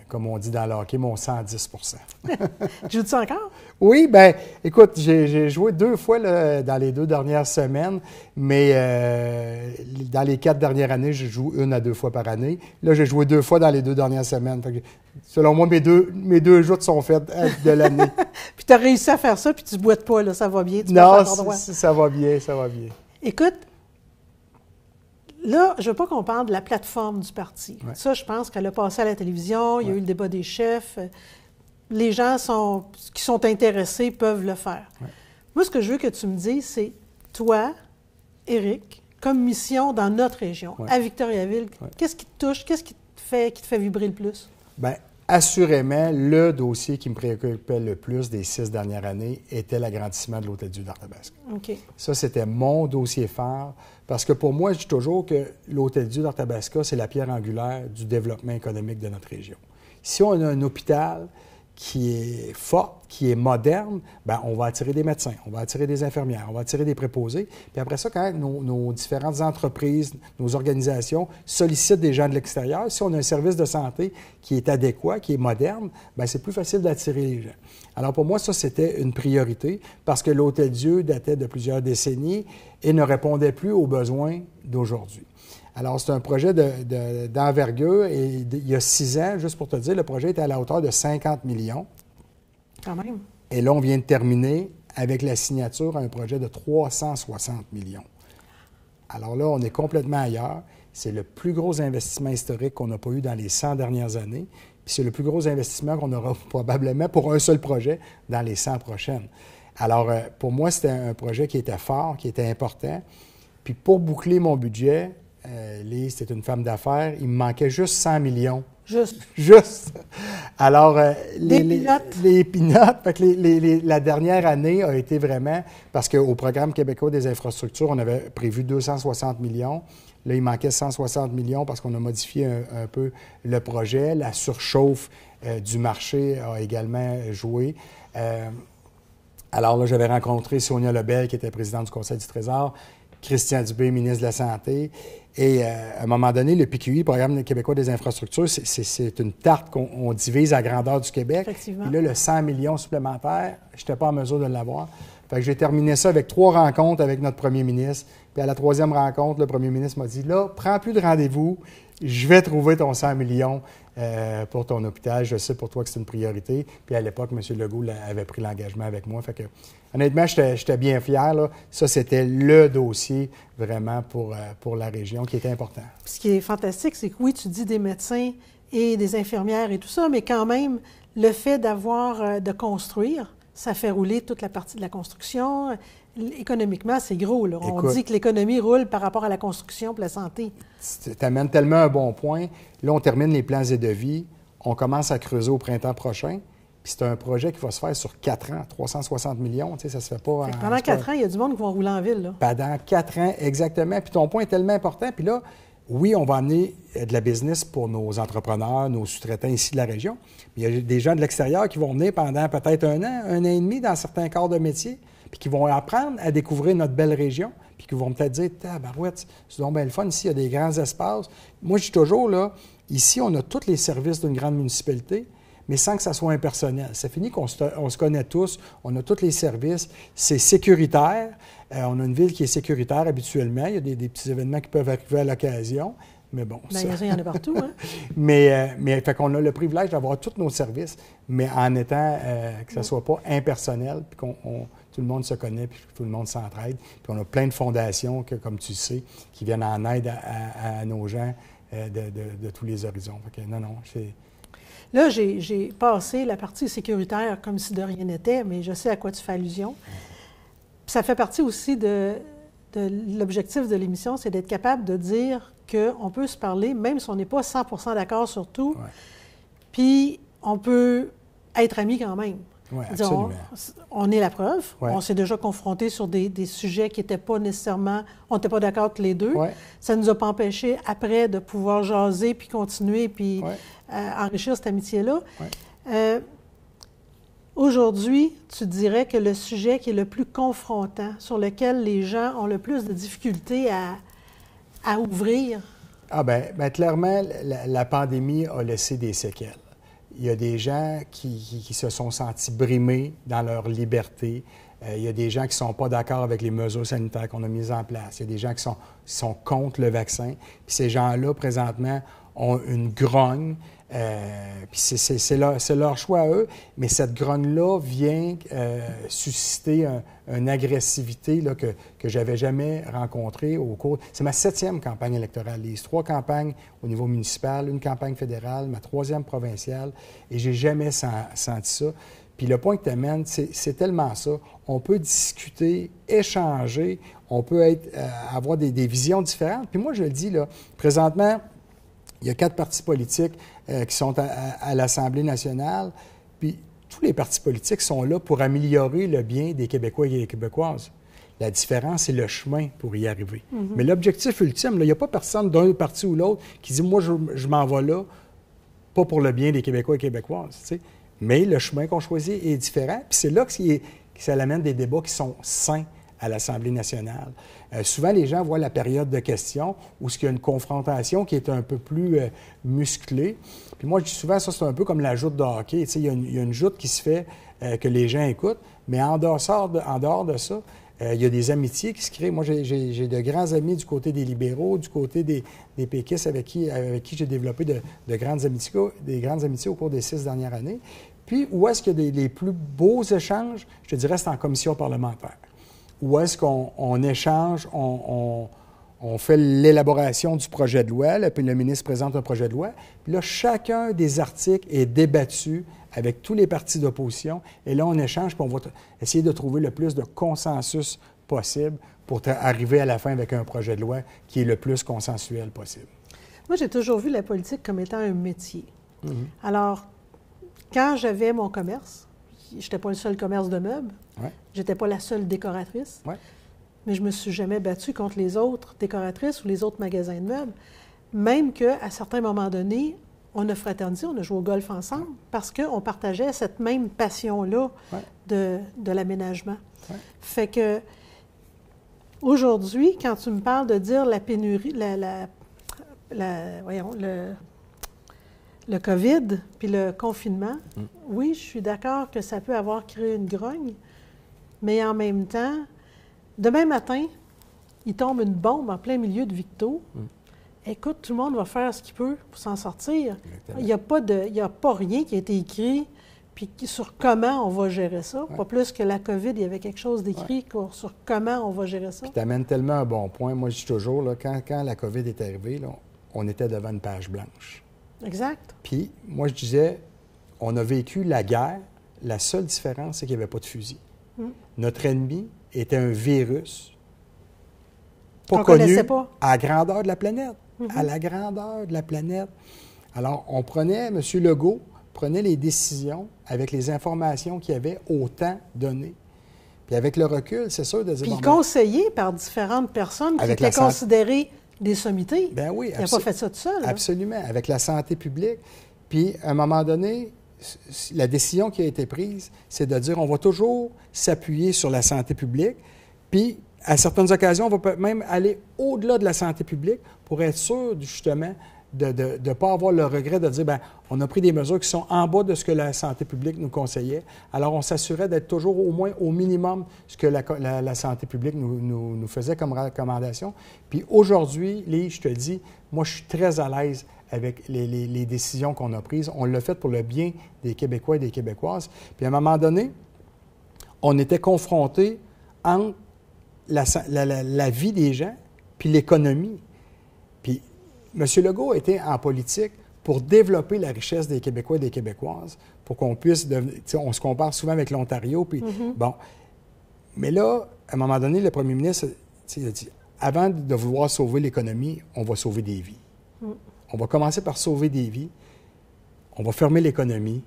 comme on dit dans le hockey, mon 110 Tu joues-tu encore? Oui, écoute, j'ai joué 2 fois là, dans les 2 dernières semaines, mais dans les 4 dernières années, je joue 1 à 2 fois par année. Là, j'ai joué 2 fois dans les 2 dernières semaines. Fait que, selon moi, mes deux joutes sont faites de l'année. Puis tu as réussi à faire ça, puis tu ne boites pas, là, ça va bien. Non, ça va bien, ça va bien. Écoute, là, je ne veux pas qu'on parle de la plateforme du parti. Ouais. Ça, je pense qu'elle a passé à la télévision, il y a eu le débat des chefs. Les gens qui sont intéressés peuvent le faire. Ouais. Moi, ce que je veux que tu me dises, c'est toi, Éric, comme mission dans notre région, à Victoriaville, qu'est-ce qui te touche, qu'est-ce qui te fait vibrer le plus? Bien, assurément, le dossier qui me préoccupait le plus des 6 dernières années était l'agrandissement de l'Hôtel-Dieu d'Arthabasca. Okay. Ça, c'était mon dossier phare, parce que pour moi, je dis toujours que l'Hôtel-Dieu d'Arthabasca, c'est la pierre angulaire du développement économique de notre région. Si on a un hôpital qui est fort, qui est moderne, on va attirer des médecins, on va attirer des infirmières, on va attirer des préposés. Puis après ça, quand nos différentes entreprises, nos organisations sollicitent des gens de l'extérieur, si on a un service de santé qui est adéquat, qui est moderne, c'est plus facile d'attirer les gens. Alors pour moi, ça, c'était une priorité parce que l'Hôtel-Dieu datait de plusieurs décennies et ne répondait plus aux besoins d'aujourd'hui. Alors, c'est un projet d'envergure et il y a 6 ans, juste pour te dire, le projet était à la hauteur de 50 millions. Quand même. Et là, on vient de terminer avec la signature à un projet de 360 millions. Alors là, on est complètement ailleurs. C'est le plus gros investissement historique qu'on n'a pas eu dans les 100 dernières années. Puis c'est le plus gros investissement qu'on aura probablement pour un seul projet dans les 100 prochaines. Alors, pour moi, c'était un projet qui était fort, qui était important. Puis pour boucler mon budget, Lise, c'est une femme d'affaires, il me manquait juste 100 millions Juste. Alors, les pinottes. Fait que la dernière année a été vraiment, parce qu'au programme québécois des infrastructures, on avait prévu 260 millions. Là, il manquait 160 millions parce qu'on a modifié un peu le projet. La surchauffe du marché a également joué. Alors là, j'avais rencontré Sonia Lebel, qui était présidente du Conseil du Trésor, Christian Dubé, ministre de la Santé. Et à un moment donné, le PQI, Programme québécois des infrastructures, c'est une tarte qu'on divise à grandeur du Québec. Effectivement. Puis là, le 100 millions supplémentaires, je n'étais pas en mesure de l'avoir. Fait que j'ai terminé ça avec 3 rencontres avec notre premier ministre. Puis à la 3e rencontre, le premier ministre m'a dit, là, prends plus de rendez-vous, je vais trouver ton 100 millions pour ton hôpital. Je sais pour toi que c'est une priorité. Puis à l'époque, M. Legault avait pris l'engagement avec moi. Fait que, honnêtement, j'étais bien fier. Là. Ça, c'était le dossier vraiment pour la région qui était important. Puis ce qui est fantastique, c'est que oui, tu dis des médecins et des infirmières et tout ça, mais quand même, le fait de construire, ça fait rouler toute la partie de la construction. Économiquement, c'est gros. Là. On dit que l'économie roule par rapport à la construction et la santé. Tu amènes tellement un bon point. Là, on termine les plans et devis. On commence à creuser au printemps prochain. Puis c'est un projet qui va se faire sur 4 ans, 360 millions. Tu sais, ça se fait pas... Pendant 4 ans, il y a du monde qui va rouler en ville. Là. Pendant 4 ans, exactement. Puis ton point est tellement important. Puis là, oui, on va amener de la business pour nos entrepreneurs, nos sous-traitants ici de la région. Mais il y a des gens de l'extérieur qui vont venir pendant peut-être un an et demi dans certains corps de métier, puis qui vont apprendre à découvrir notre belle région, puis qui vont peut-être dire « Tabarouette, c'est donc bien le fun, ici, il y a des grands espaces. » Moi, je dis toujours, là, ici, on a tous les services d'une grande municipalité, mais sans que ça soit impersonnel. Ça finit qu'on se connaît tous, on a tous les services, c'est sécuritaire. On a une ville qui est sécuritaire habituellement. Il y a des petits événements qui peuvent arriver à l'occasion. Mais bon, ça... il y en a partout, hein? mais fait qu'on a le privilège d'avoir tous nos services, mais en étant que ça ne soit pas impersonnel, puis tout le monde se connaît, puis tout le monde s'entraide. Puis on a plein de fondations, comme tu sais, qui viennent en aide à nos gens de tous les horizons. Fait que non, c'est... Là, j'ai passé la partie sécuritaire comme si de rien n'était, mais je sais à quoi tu fais allusion. Puis ça fait partie aussi de l'objectif de l'émission, c'est d'être capable de dire qu'on peut se parler, même si on n'est pas 100% d'accord sur tout, ouais. Puis on peut être amis quand même. Oui, absolument. On est la preuve. Ouais. On s'est déjà confrontés sur des sujets qui n'étaient pas nécessairement... On n'était pas d'accord tous les deux. Ouais. Ça ne nous a pas empêché, après, de pouvoir jaser, puis continuer, puis enrichir cette amitié-là. Ouais. Aujourd'hui, tu dirais que le sujet qui est le plus confrontant, sur lequel les gens ont le plus de difficultés à ouvrir? Ah bien, clairement, la pandémie a laissé des séquelles. Il y a des gens qui se sont sentis brimés dans leur liberté. Il y a des gens qui ne sont pas d'accord avec les mesures sanitaires qu'on a mises en place. Il y a des gens qui sont contre le vaccin. Puis ces gens-là, présentement, ont une grogne. Puis c'est leur choix à eux, mais cette grogne-là vient susciter une agressivité là, que je n'avais jamais rencontrée au cours... C'est ma 7e campagne électorale. Les 3 campagnes au niveau municipal, une campagne fédérale, ma 3e provinciale, et j'ai jamais senti ça. Puis le point que tu amènes, c'est tellement ça. On peut discuter, échanger, on peut avoir des visions différentes. Puis moi, je le dis, là, présentement, il y a 4 partis politiques qui sont à l'Assemblée nationale, puis tous les partis politiques sont là pour améliorer le bien des Québécois et des Québécoises. La différence, c'est le chemin pour y arriver. Mm-hmm. Mais l'objectif ultime, il n'y a pas personne d'un parti ou l'autre qui dit « moi, je m'en vais là, pas pour le bien des Québécois et Québécoises ». Mais le chemin qu'on choisit est différent, puis c'est là que ça amène des débats qui sont sains à l'Assemblée nationale. Souvent, les gens voient la période de questions où il y a une confrontation qui est un peu plus musclée. Puis moi, je dis souvent, ça, c'est un peu comme la joute de hockey. Il y a une joute qui se fait que les gens écoutent, mais en dehors de ça, il y a des amitiés qui se créent. Moi, j'ai de grands amis du côté des libéraux, du côté des péquistes avec qui j'ai développé des grandes amitiés au cours des 6 dernières années. Puis, où est-ce qu'il y a les plus beaux échanges? Je te dirais, c'est en commission parlementaire. Où est-ce qu'on échange, on fait l'élaboration du projet de loi, là, puis le ministre présente un projet de loi, puis là, chacun des articles est débattu avec tous les partis d'opposition, et là, on échange, puis on va essayer de trouver le plus de consensus possible pour arriver à la fin avec un projet de loi qui est le plus consensuel possible. Moi, j'ai toujours vu la politique comme étant un métier. Alors, quand j'avais mon commerce, je n'étais pas le seul commerce de meubles, je n'étais pas la seule décoratrice, mais je ne me suis jamais battue contre les autres décoratrices ou les autres magasins de meubles, même qu'à certains moments donnés, on a fraternisé, on a joué au golf ensemble parce qu'on partageait cette même passion-là de l'aménagement. Fait que aujourd'hui, quand tu me parles de dire la pénurie, le COVID puis le confinement, oui, je suis d'accord que ça peut avoir créé une grogne, mais en même temps, demain matin, il tombe une bombe en plein milieu de Victo. Écoute, tout le monde va faire ce qu'il peut pour s'en sortir. Il n'y a pas rien qui a été écrit puis sur comment on va gérer ça. Pas plus que la COVID, il y avait quelque chose d'écrit sur comment on va gérer ça. Tu amènes tellement un bon point. Moi, je dis toujours, là, quand la COVID est arrivée, là, on était devant une page blanche. Exact. Puis, moi, je disais, on a vécu la guerre. La seule différence, c'est qu'il n'y avait pas de fusil. Notre ennemi était un virus pas connu à la grandeur de la planète. À la grandeur de la planète. Alors, on prenait, M. Legault prenait les décisions avec les informations qu'il y avait au temps donné. Puis avec le recul, c'est sûr de dire... Puis conseillé par différentes personnes qui étaient considérées des sommités. Ben oui. Il n'a pas fait ça tout seul. Absolument, avec la santé publique. Puis, à un moment donné, la décision qui a été prise, c'est de dire on va toujours s'appuyer sur la santé publique, puis à certaines occasions, on va peut-être même aller au-delà de la santé publique pour être sûr, justement, de ne pas avoir le regret de dire bien, on a pris des mesures qui sont en bas de ce que la santé publique nous conseillait. Alors, on s'assurait d'être toujours au moins au minimum ce que la santé publique nous faisait comme recommandation. Puis aujourd'hui, Lise, je te dis, moi, je suis très à l'aise avec les décisions qu'on a prises. On l'a fait pour le bien des Québécois et des Québécoises. Puis à un moment donné, on était confrontés entre la vie des gens puis l'économie. Puis M. Legault était en politique pour développer la richesse des Québécois et des Québécoises, pour qu'on puisse devenir... On se compare souvent avec l'Ontario, puis bon. Mais là, à un moment donné, le premier ministre, il a dit, avant de vouloir sauver l'économie, on va sauver des vies. On va commencer par sauver des vies, on va fermer l'économie,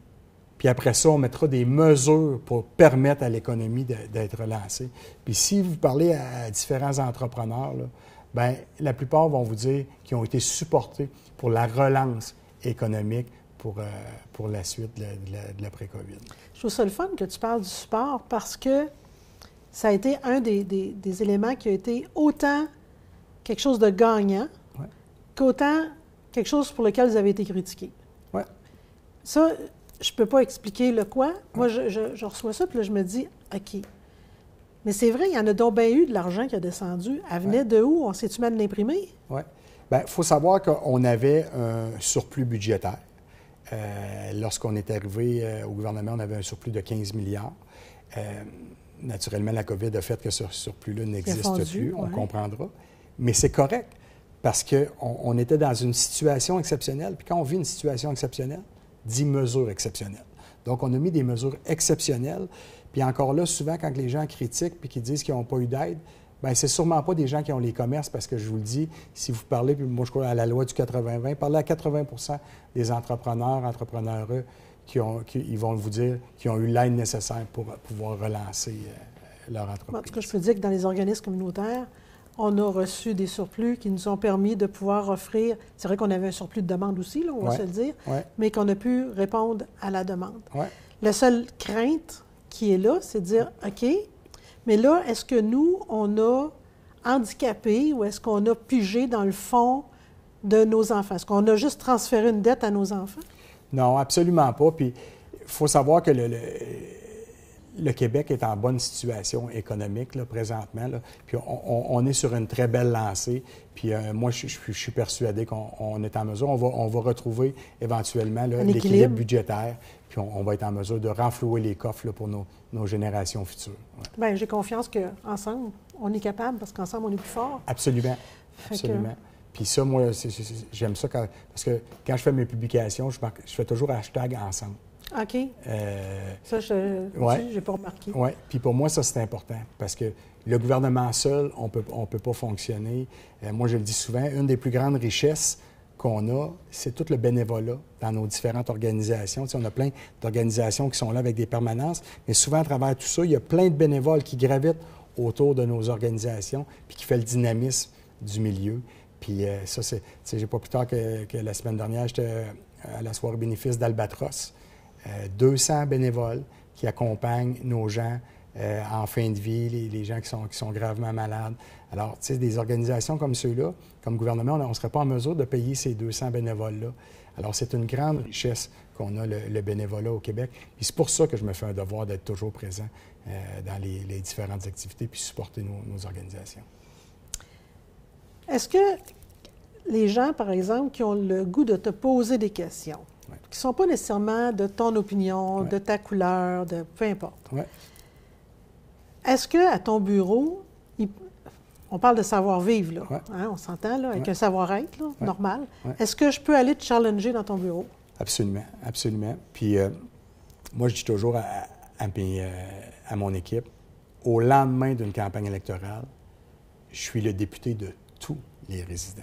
puis après ça, on mettra des mesures pour permettre à l'économie d'être relancée. Puis si vous parlez à différents entrepreneurs, là, bien, la plupart vont vous dire qu'ils ont été supportés pour la relance économique pour la suite de l'après-COVID. Je trouve ça le fun que tu parles du support parce que ça a été un des éléments qui a été autant quelque chose de gagnant qu'autant quelque chose pour lequel vous avez été critiqué. Oui. Ça, je ne peux pas expliquer le quoi. Moi, je reçois ça, puis là, je me dis, OK. Mais c'est vrai, il y en a donc bien eu de l'argent qui a descendu. Elle venait de où? On s'est-tu mal l'imprimé? Oui. Bien, il faut savoir qu'on avait un surplus budgétaire. Lorsqu'on est arrivé au gouvernement, on avait un surplus de 15 milliards. Naturellement, la COVID a fait que ce surplus-là n'existe plus, on comprendra. Mais c'est correct, parce qu'on était dans une situation exceptionnelle. Puis quand on vit une situation exceptionnelle, dit mesures exceptionnelles. Donc, on a mis des mesures exceptionnelles. Puis encore là, souvent, quand les gens critiquent puis qu'ils disent qu'ils n'ont pas eu d'aide, bien, c'est sûrement pas des gens qui ont les commerces, parce que je vous le dis, si vous parlez, puis moi, je crois à la loi du 80-20, parlez à 80 des entrepreneureux ils vont vous dire qu'ils ont eu l'aide nécessaire pour pouvoir relancer leur entreprise. En tout cas, je peux dire que dans les organismes communautaires, on a reçu des surplus qui nous ont permis de pouvoir offrir... C'est vrai qu'on avait un surplus de demande aussi, là, on va se le dire, mais qu'on a pu répondre à la demande. La seule crainte qui est là, c'est de dire, OK, mais là, est-ce que nous, on a handicapé ou est-ce qu'on a pigé dans le fond de nos enfants? Est-ce qu'on a juste transféré une dette à nos enfants? Non, absolument pas. Puis, il faut savoir que le Québec est en bonne situation économique là, présentement. Là. Puis on est sur une très belle lancée. Puis moi, je suis persuadé qu'on est en mesure. On va retrouver éventuellement là, l'équilibre budgétaire. Puis on va être en mesure de renflouer les coffres là, pour nos générations futures. Bien, j'ai confiance qu'ensemble, on est capable, parce qu'ensemble, on est plus fort. Absolument. Absolument. Puis ça, moi, j'aime ça parce que quand je fais mes publications, je fais toujours hashtag ensemble. OK. Ça, je n'ai pas remarqué. Oui. Puis pour moi, ça, c'est important parce que le gouvernement seul, on peut pas fonctionner. Moi, je le dis souvent, une des plus grandes richesses qu'on a, c'est tout le bénévolat dans nos différentes organisations. Tu sais, on a plein d'organisations qui sont là avec des permanences, mais souvent, à travers tout ça, il y a plein de bénévoles qui gravitent autour de nos organisations puis qui fait le dynamisme du milieu. Puis ça, c'est... Tu sais, j'ai pas plus tard que la semaine dernière, j'étais à la soirée bénéfice d'Albatros. 200 bénévoles qui accompagnent nos gens en fin de vie, les gens qui sont gravement malades. Alors, tu sais, des organisations comme ceux-là, comme gouvernement, on ne serait pas en mesure de payer ces 200 bénévoles-là. Alors, c'est une grande richesse qu'on a, le bénévolat au Québec. Et c'est pour ça que je me fais un devoir d'être toujours présent dans les différentes activités puis supporter nos organisations. Est-ce que les gens, par exemple, qui ont le goût de te poser des questions, qui ne sont pas nécessairement de ton opinion, de ta couleur, de peu importe, est-ce qu'à ton bureau, on parle de savoir-vivre, là, hein, on s'entend, là, avec un savoir-être là, normal. Est-ce que je peux aller te challenger dans ton bureau? Absolument, absolument. Puis moi, je dis toujours à mon équipe, au lendemain d'une campagne électorale, je suis le député de tous les résidents.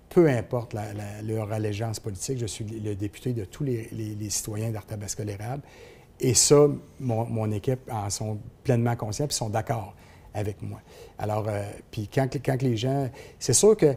Peu importe leur allégeance politique, je suis le député de tous les citoyens d'Arthabasca-l'Érable. Et ça, mon équipe en sont pleinement conscients et sont d'accord avec moi. Alors, puis quand les gens... C'est sûr que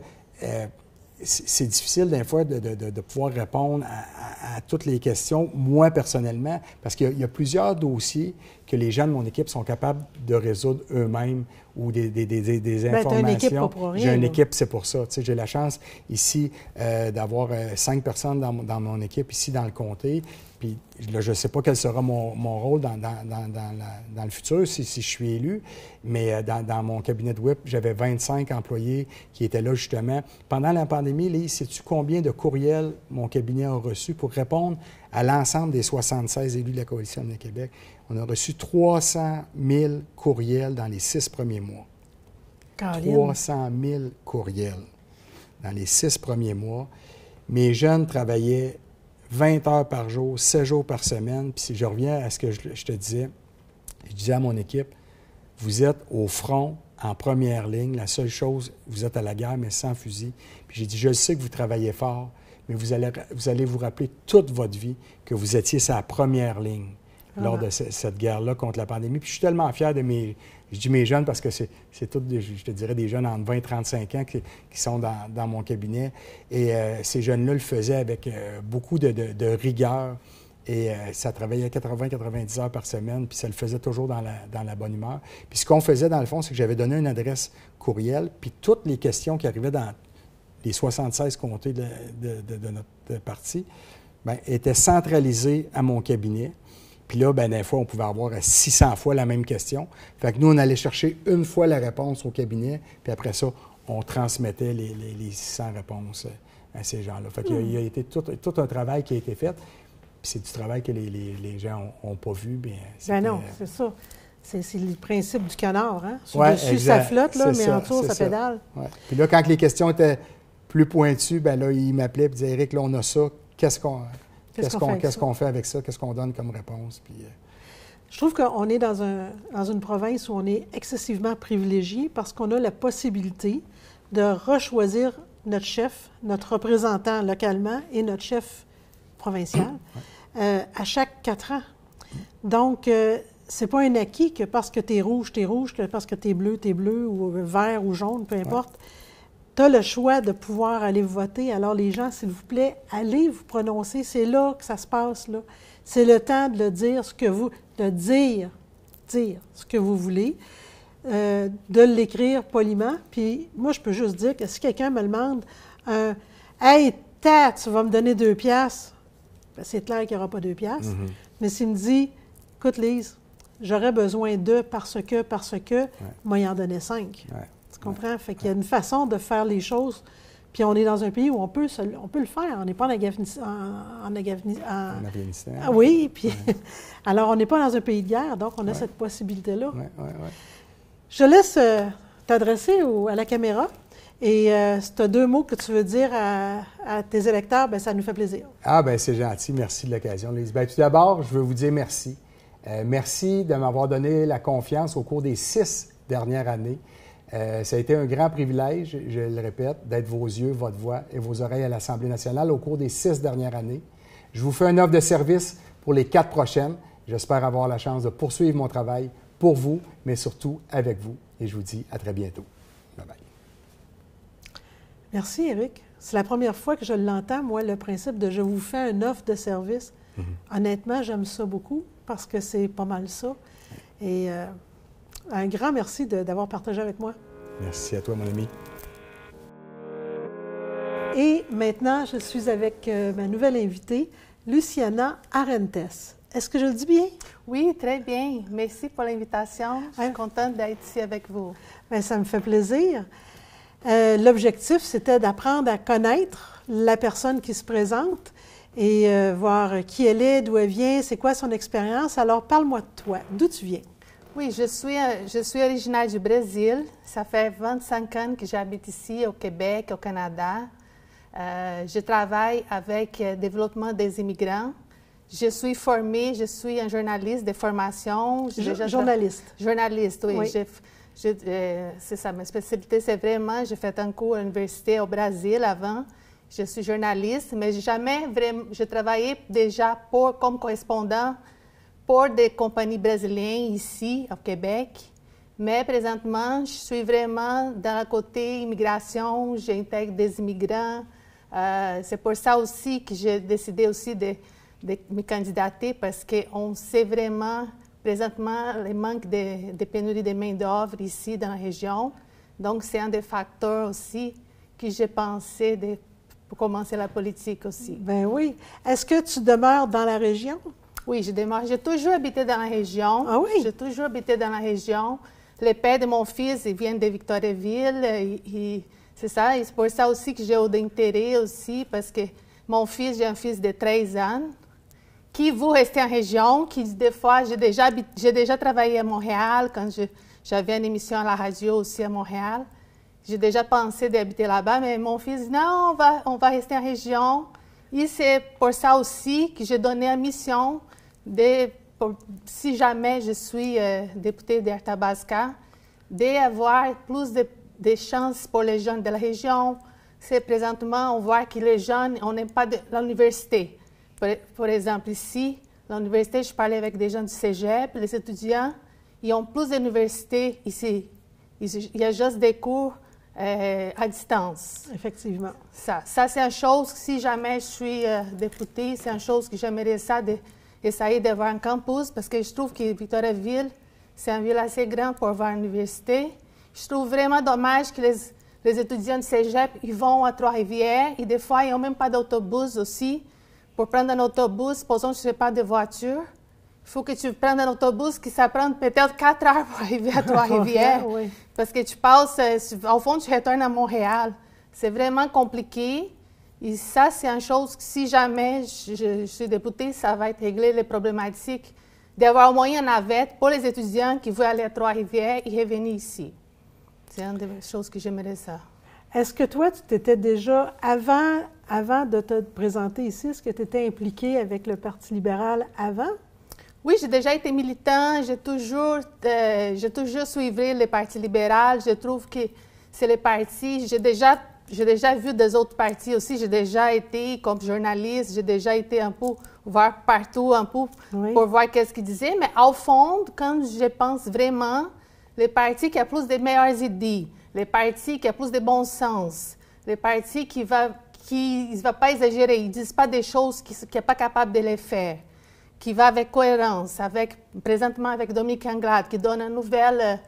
c'est difficile des fois de pouvoir répondre à toutes les questions, moi personnellement, parce qu'il y a plusieurs dossiers que les gens de mon équipe sont capables de résoudre eux-mêmes ou des informations. T'as une équipe pas pour rien. J'ai une équipe, c'est pour ça. Tu sais, j'ai la chance ici d'avoir 5 personnes dans mon équipe ici dans le comté. Puis là, je ne sais pas quel sera mon rôle dans le futur si je suis élu, mais dans mon cabinet de whip, j'avais 25 employés qui étaient là justement. Pendant la pandémie, Lise, sais-tu combien de courriels mon cabinet a reçu pour répondre à l'ensemble des 76 élus de la Coalition de Québec? On a reçu 300 000 courriels dans les 6 premiers mois. Caroline. 300 000 courriels dans les 6 premiers mois. Mes jeunes travaillaient 20 heures par jour, 7 jours par semaine. Puis si je reviens à ce que je te disais, je disais à mon équipe, vous êtes au front, en première ligne. La seule chose, vous êtes à la guerre, mais sans fusil. Puis j'ai dit, je sais que vous travaillez fort, mais vous allez vous rappeler toute votre vie que vous étiez sur la première ligne lors de cette guerre-là contre la pandémie. Puis je suis tellement fier de je dis mes jeunes parce que c'est tous, je te dirais, des jeunes entre 20 et 35 ans qui sont dans mon cabinet. Et ces jeunes-là le faisaient avec beaucoup de rigueur. Et ça travaillait 80-90 heures par semaine, puis ça le faisait toujours dans la bonne humeur. Puis ce qu'on faisait, dans le fond, c'est que j'avais donné une adresse courriel, puis toutes les questions qui arrivaient dans les 76 comtés de notre parti étaient centralisées à mon cabinet. Puis là, des fois, on pouvait avoir 600 fois la même question. Fait que nous, on allait chercher une fois la réponse au cabinet, puis après ça, on transmettait les 600 réponses à ces gens-là. Fait qu'il y a été tout un travail qui a été fait. Puis c'est du travail que les gens n'ont pas vu. Non, c'est ça. C'est le principe du canard, hein? Sur-dessus, ça flotte, là, mais en dessous, ça pédale. Ouais. Puis là, quand les questions étaient plus pointues, là, ils m'appelaient et disaient « Éric, là, on a ça. Qu'est-ce qu'on fait avec ça? Qu'est-ce qu'on donne comme réponse? » Puis, je trouve qu'on est dans une province où on est excessivement privilégié parce qu'on a la possibilité de rechoisir notre chef, notre représentant localement et notre chef provincial à chaque 4 ans. Donc, c'est pas un acquis que parce que tu es rouge, que parce que tu es bleu, ou vert ou jaune, peu importe. Tu as le choix de pouvoir aller voter. Alors, les gens, s'il vous plaît, allez vous prononcer. C'est là que ça se passe, là. C'est le temps de dire ce que dire ce que vous voulez, de l'écrire poliment. Puis, moi, je peux juste dire que si quelqu'un me demande « Hey, tu vas me donner 2 piastres », c'est clair qu'il n'y aura pas 2 piastres. Mais s'il me dit « Écoute, Lise, j'aurais besoin de parce que, moi, il en donnait 5. Tu comprends? Fait qu'il y a une façon de faire les choses. Puis on est dans un pays où on peut le faire. On n'est pas en Afghanistan. Ah oui, puis alors on n'est pas dans un pays de guerre, donc on a cette possibilité-là. Je laisse t'adresser à la caméra. Et si tu as 2 mots que tu veux dire à tes électeurs, ça nous fait plaisir. Ah, c'est gentil. Merci de l'occasion, Lise. Tout d'abord, je veux vous dire merci. Merci de m'avoir donné la confiance au cours des 6 dernières années Ça a été un grand privilège, je le répète, d'être vos yeux, votre voix et vos oreilles à l'Assemblée nationale au cours des 6 dernières années. Je vous fais une offre de service pour les 4 prochaines. J'espère avoir la chance de poursuivre mon travail pour vous, mais surtout avec vous. Et je vous dis à très bientôt. Bye-bye. Merci, Éric. C'est la première fois que je l'entends, moi, le principe de « je vous fais une offre de service ». Honnêtement, j'aime ça beaucoup parce que c'est pas mal ça. Et un grand merci d'avoir partagé avec moi. Merci à toi, mon ami. Et maintenant, je suis avec ma nouvelle invitée, Luciana Arentes. Est-ce que je le dis bien? Oui, très bien. Merci pour l'invitation. Je suis contente d'être ici avec vous. Bien, ça me fait plaisir. L'objectif, c'était d'apprendre à connaître la personne qui se présente et voir qui elle est, d'où elle vient, c'est quoi son expérience. Alors, parle-moi de toi. D'où tu viens? Oui, je suis originaire du Brésil. Ça fait 25 ans que j'habite ici, au Québec, au Canada. Je travaille avec le développement des immigrants. Je suis formée, je suis un journaliste de formation. Journaliste. Journaliste, oui. Oui. C'est ça, ma spécialité, c'est vraiment, j'ai fait un cours à l'université au Brésil avant. Je suis journaliste, mais jamais vraiment, je travaillais déjà comme correspondant pour des compagnies brésiliennes ici, au Québec. Mais présentement, je suis vraiment dans le côté immigration, j'intègre des immigrants. C'est pour ça aussi que j'ai décidé aussi de me candidater parce qu'on sait vraiment présentement le manque de pénurie de main-d'œuvre ici dans la région. Donc, c'est un des facteurs aussi que j'ai pensé pour commencer la politique aussi. Ben oui. Est-ce que tu demeures dans la région? Oui, je demeure. J'ai toujours habité dans la région. Ah oui? J'ai toujours habité dans la région. Le père de mon fils, il vient de Victoriaville. C'est ça. Et c'est pour ça aussi que j'ai d'intérêt aussi, parce que mon fils, j'ai un fils de 13 ans qui veut rester en région, qui des fois, j'ai déjà travaillé à Montréal quand j'avais une émission à la radio aussi à Montréal. J'ai déjà pensé d'habiter là-bas, mais mon fils dit non, on va rester en région. Et c'est pour ça aussi que j'ai donné la mission si jamais je suis députée d'Arthabasca, d'avoir plus de chances pour les jeunes de la région. C'est présentement, on voit que les jeunes, on n'aime pas l'université. Par exemple, ici, l'université, je parlais avec des gens du cégep, les étudiants, ils ont plus d'universités ici. Il y a juste des cours à distance. Effectivement. Ça c'est une chose, si jamais je suis députée, c'est une chose que j'aimerais essayer d'avoir un campus, parce que je trouve que Victoriaville, c'est une ville assez grande pour avoir une université. Je trouve vraiment dommage que les étudiants de cégep, ils vont à Trois-Rivières et des fois, ils n'ont même pas d'autobus aussi. Pour prendre un autobus, supposons que je n'ai pas de voiture, il faut que tu prennes un autobus qui ça prend peut-être 4 heures pour arriver à Trois-Rivières. Oui. Parce que tu passes, au fond, tu retournes à Montréal. C'est vraiment compliqué. Et ça, c'est une chose que si jamais je suis députée, ça va être régler les problématiques d'avoir au moins une navette pour les étudiants qui veulent aller à Trois-Rivières et revenir ici. C'est une des choses que j'aimerais ça. Est-ce que toi, tu t'étais déjà, avant de te présenter ici, est-ce que tu étais impliquée avec le Parti libéral avant? Oui, j'ai déjà été militant, j'ai toujours suivi le Parti libéral. Je trouve que c'est le parti, j'ai déjà vu des autres partis aussi. J'ai déjà été comme journaliste, j'ai déjà été un peu voir partout, un peu Oui. pour voir qu'est-ce qu'ils disaient. Mais au fond, quand je pense vraiment, le parti qui a plus de meilleures idées, le parti qui a plus de bon sens, le parti qui ne va pas exagérer, ils ne disent pas des choses qui n'est pas capable de les faire, qui va avec cohérence, présentement avec Dominique Anglade, qui donne une nouvelle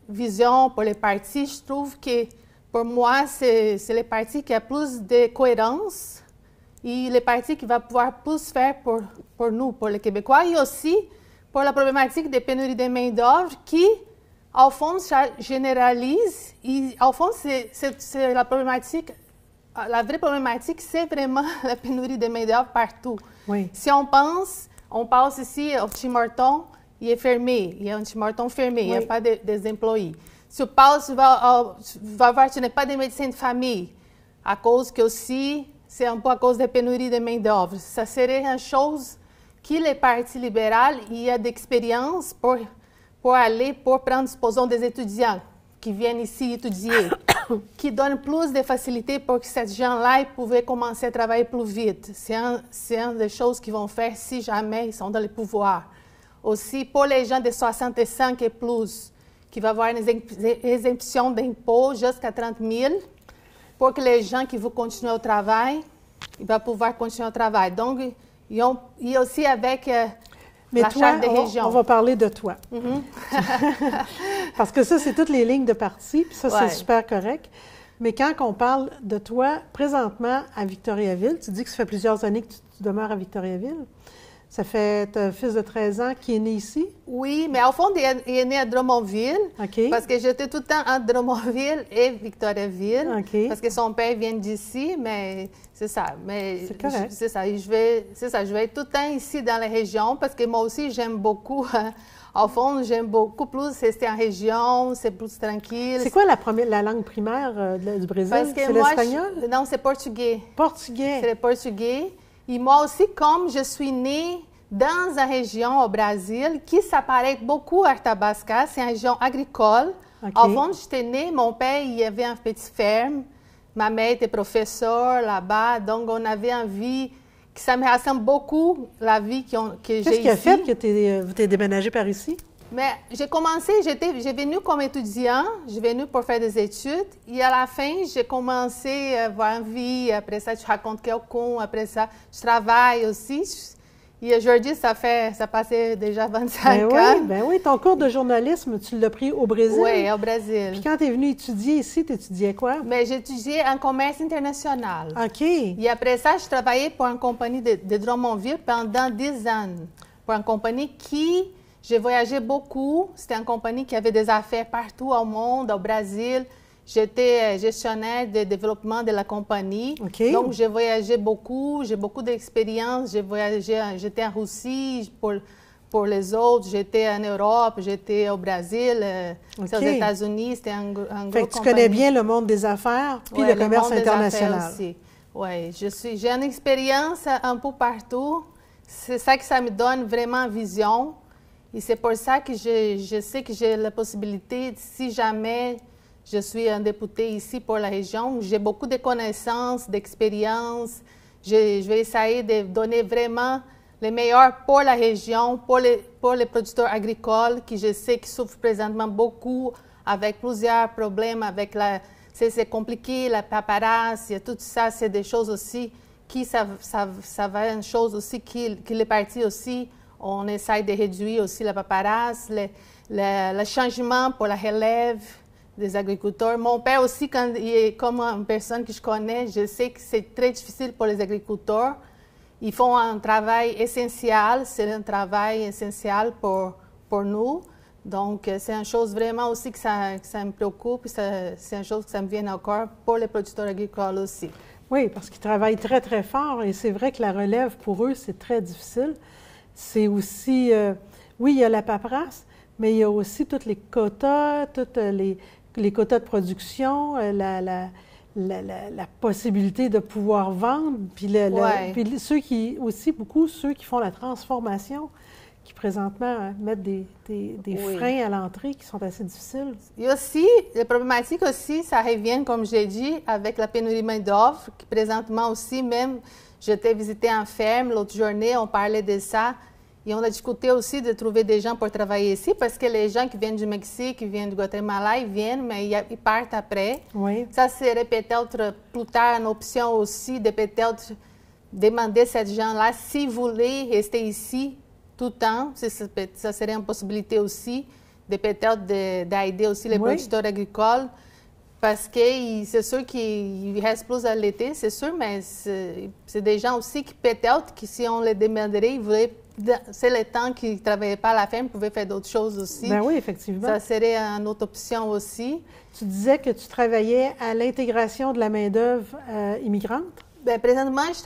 vision pour les partis. Je trouve que pour moi, c'est le parti qui a plus de cohérence et le parti qui va pouvoir plus faire pour nous, pour les Québécois, et aussi pour la problématique des pénuries de main-d'œuvre qui, au fond, ça généralise. Et, au fond, c'est la problématique. La vraie problématique, c'est vraiment la pénurie de main-d'œuvre partout. Oui. Si on pense ici au Tim Hortons, il est fermé. Il y a un Tim Hortons fermé, il n'y a pas d'employés. Si tu passes, tu vas voir, tu n'as pas de médecin de famille, à cause que aussi, c'est un peu à cause de la pénurie de main-d'œuvre. Ça serait une chose que le Parti libéral il y a d'expérience pour prendre, supposons, des étudiants qui viennent ici étudier, qui donnent plus de facilité pour que ces gens-là puissent commencer à travailler plus vite. C'est une des choses qu'ils vont faire si jamais ils sont dans le pouvoir. Aussi, pour les gens de 65 et plus, qui vont avoir une exemption d'impôts jusqu'à 30 000, pour que les gens qui vont continuer au travail, ils vont pouvoir continuer au travail. Donc, il y a aussi avec la charte des régions. On va parler de toi. Parce que ça, c'est toutes les lignes de parti, puis ça, c'est super correct. Mais quand on parle de toi, présentement, à Victoriaville, tu dis que ça fait plusieurs années que tu demeures à Victoriaville. Ça fait un fils de 13 ans qui est né ici? Oui, mais au fond, il est né à Drummondville. OK. Parce que j'étais tout le temps entre Drummondville et Victoriaville. OK. Parce que son père vient d'ici, mais c'est ça. Mais c'est correct. C'est ça. Je vais être tout le temps ici dans la région parce que moi aussi, j'aime beaucoup. Au fond, j'aime beaucoup plus rester en région, c'est plus tranquille. C'est quoi la langue primaire du Brésil? C'est l'espagnol? Non, c'est portugais. Portugais. C'est le portugais. Et moi aussi, comme je suis née dans une région au Brésil qui s'apparente beaucoup à Arthabasca, c'est une région agricole. Okay. Au fond, j'étais née, mon père, il y avait une petite ferme. Ma mère était professeure là-bas, donc on avait envie que ça me ressemble beaucoup la vie que j'ai ici. Qu'est-ce qui a fait que tu es déménagée par ici? Mais j'ai commencé, j'ai venu comme étudiant, j'ai venu pour faire des études, et à la fin, j'ai commencé à avoir envie, après ça, je raconte quelqu'un, après ça, je travaille aussi. Et aujourd'hui, ça passait déjà 25 ans. Ben oui, ton cours de journalisme, tu l'as pris au Brésil? Oui, au Brésil. Puis quand tu es venue étudier ici, tu étudiais quoi? Mais j'étudiais en commerce international. OK. Et après ça, je travaillais pour une compagnie de Drummondville pendant 10 ans. Pour une compagnie qui... J'ai voyagé beaucoup. C'était une compagnie qui avait des affaires partout au monde, au Brésil. J'étais gestionnaire de développement de la compagnie. Okay. Donc, j'ai voyagé beaucoup. J'ai beaucoup d'expérience. J'ai voyagé, j'étais en Russie pour les autres. J'étais en Europe, j'étais au Brésil, aux États-Unis. C'était un gros compagnie. Tu connais bien le monde des affaires puis le commerce international. Oui, j'ai une expérience un peu partout. C'est ça que ça me donne vraiment vision. Et c'est pour ça que je sais que j'ai la possibilité, si jamais je suis un député ici pour la région, j'ai beaucoup de connaissances, d'expérience. Je vais essayer de donner vraiment le meilleur pour la région, pour les producteurs agricoles, qui je sais qu'ils souffrent présentement beaucoup avec plusieurs problèmes, c'est compliqué, la paperasse, tout ça, c'est des choses aussi qui, ça va être une chose aussi qui les partis aussi, on essaie de réduire aussi la paperasse, le changement pour la relève des agriculteurs. Mon père aussi, quand il est comme une personne que je connais, je sais que c'est très difficile pour les agriculteurs. Ils font un travail essentiel, c'est un travail essentiel pour nous. Donc, c'est une chose vraiment aussi que ça me préoccupe, c'est une chose que ça me vient encore pour les producteurs agricoles aussi. Oui, parce qu'ils travaillent très, très fort et c'est vrai que la relève, pour eux, c'est très difficile. C'est aussi, oui, il y a la paperasse, mais il y a aussi tous les quotas, les quotas de production, la possibilité de pouvoir vendre, puis, puis ceux qui font la transformation, qui présentement mettent des freins à l'entrée qui sont assez difficiles. Et aussi, les problématiques aussi, ça revient, comme j'ai dit, avec la pénurie de main-d'œuvre, qui présentement aussi, même, j'étais visiter une ferme l'autre journée, on parlait de ça, et on a discuté aussi de trouver des gens pour travailler ici, parce que les gens qui viennent du Mexique, qui viennent du Guatemala, ils viennent, mais ils partent après. Oui. Ça serait peut-être plus tard une option aussi de peut-être demander à ces gens-là s'ils voulaient rester ici tout le temps. Ça serait une possibilité aussi de peut-être d'aider aussi les producteurs agricoles, parce que c'est sûr qu'ils restent plus à l'été, c'est sûr, mais c'est des gens aussi qui peut-être, que si on les demanderait, ils voudraient, c'est le temps qu'ils ne travaillaient pas à la ferme, ils pouvaient faire d'autres choses aussi. Ben oui, effectivement. Ça serait une autre option aussi. Tu disais que tu travaillais à l'intégration de la main-d'œuvre immigrante? Bien, présentement, je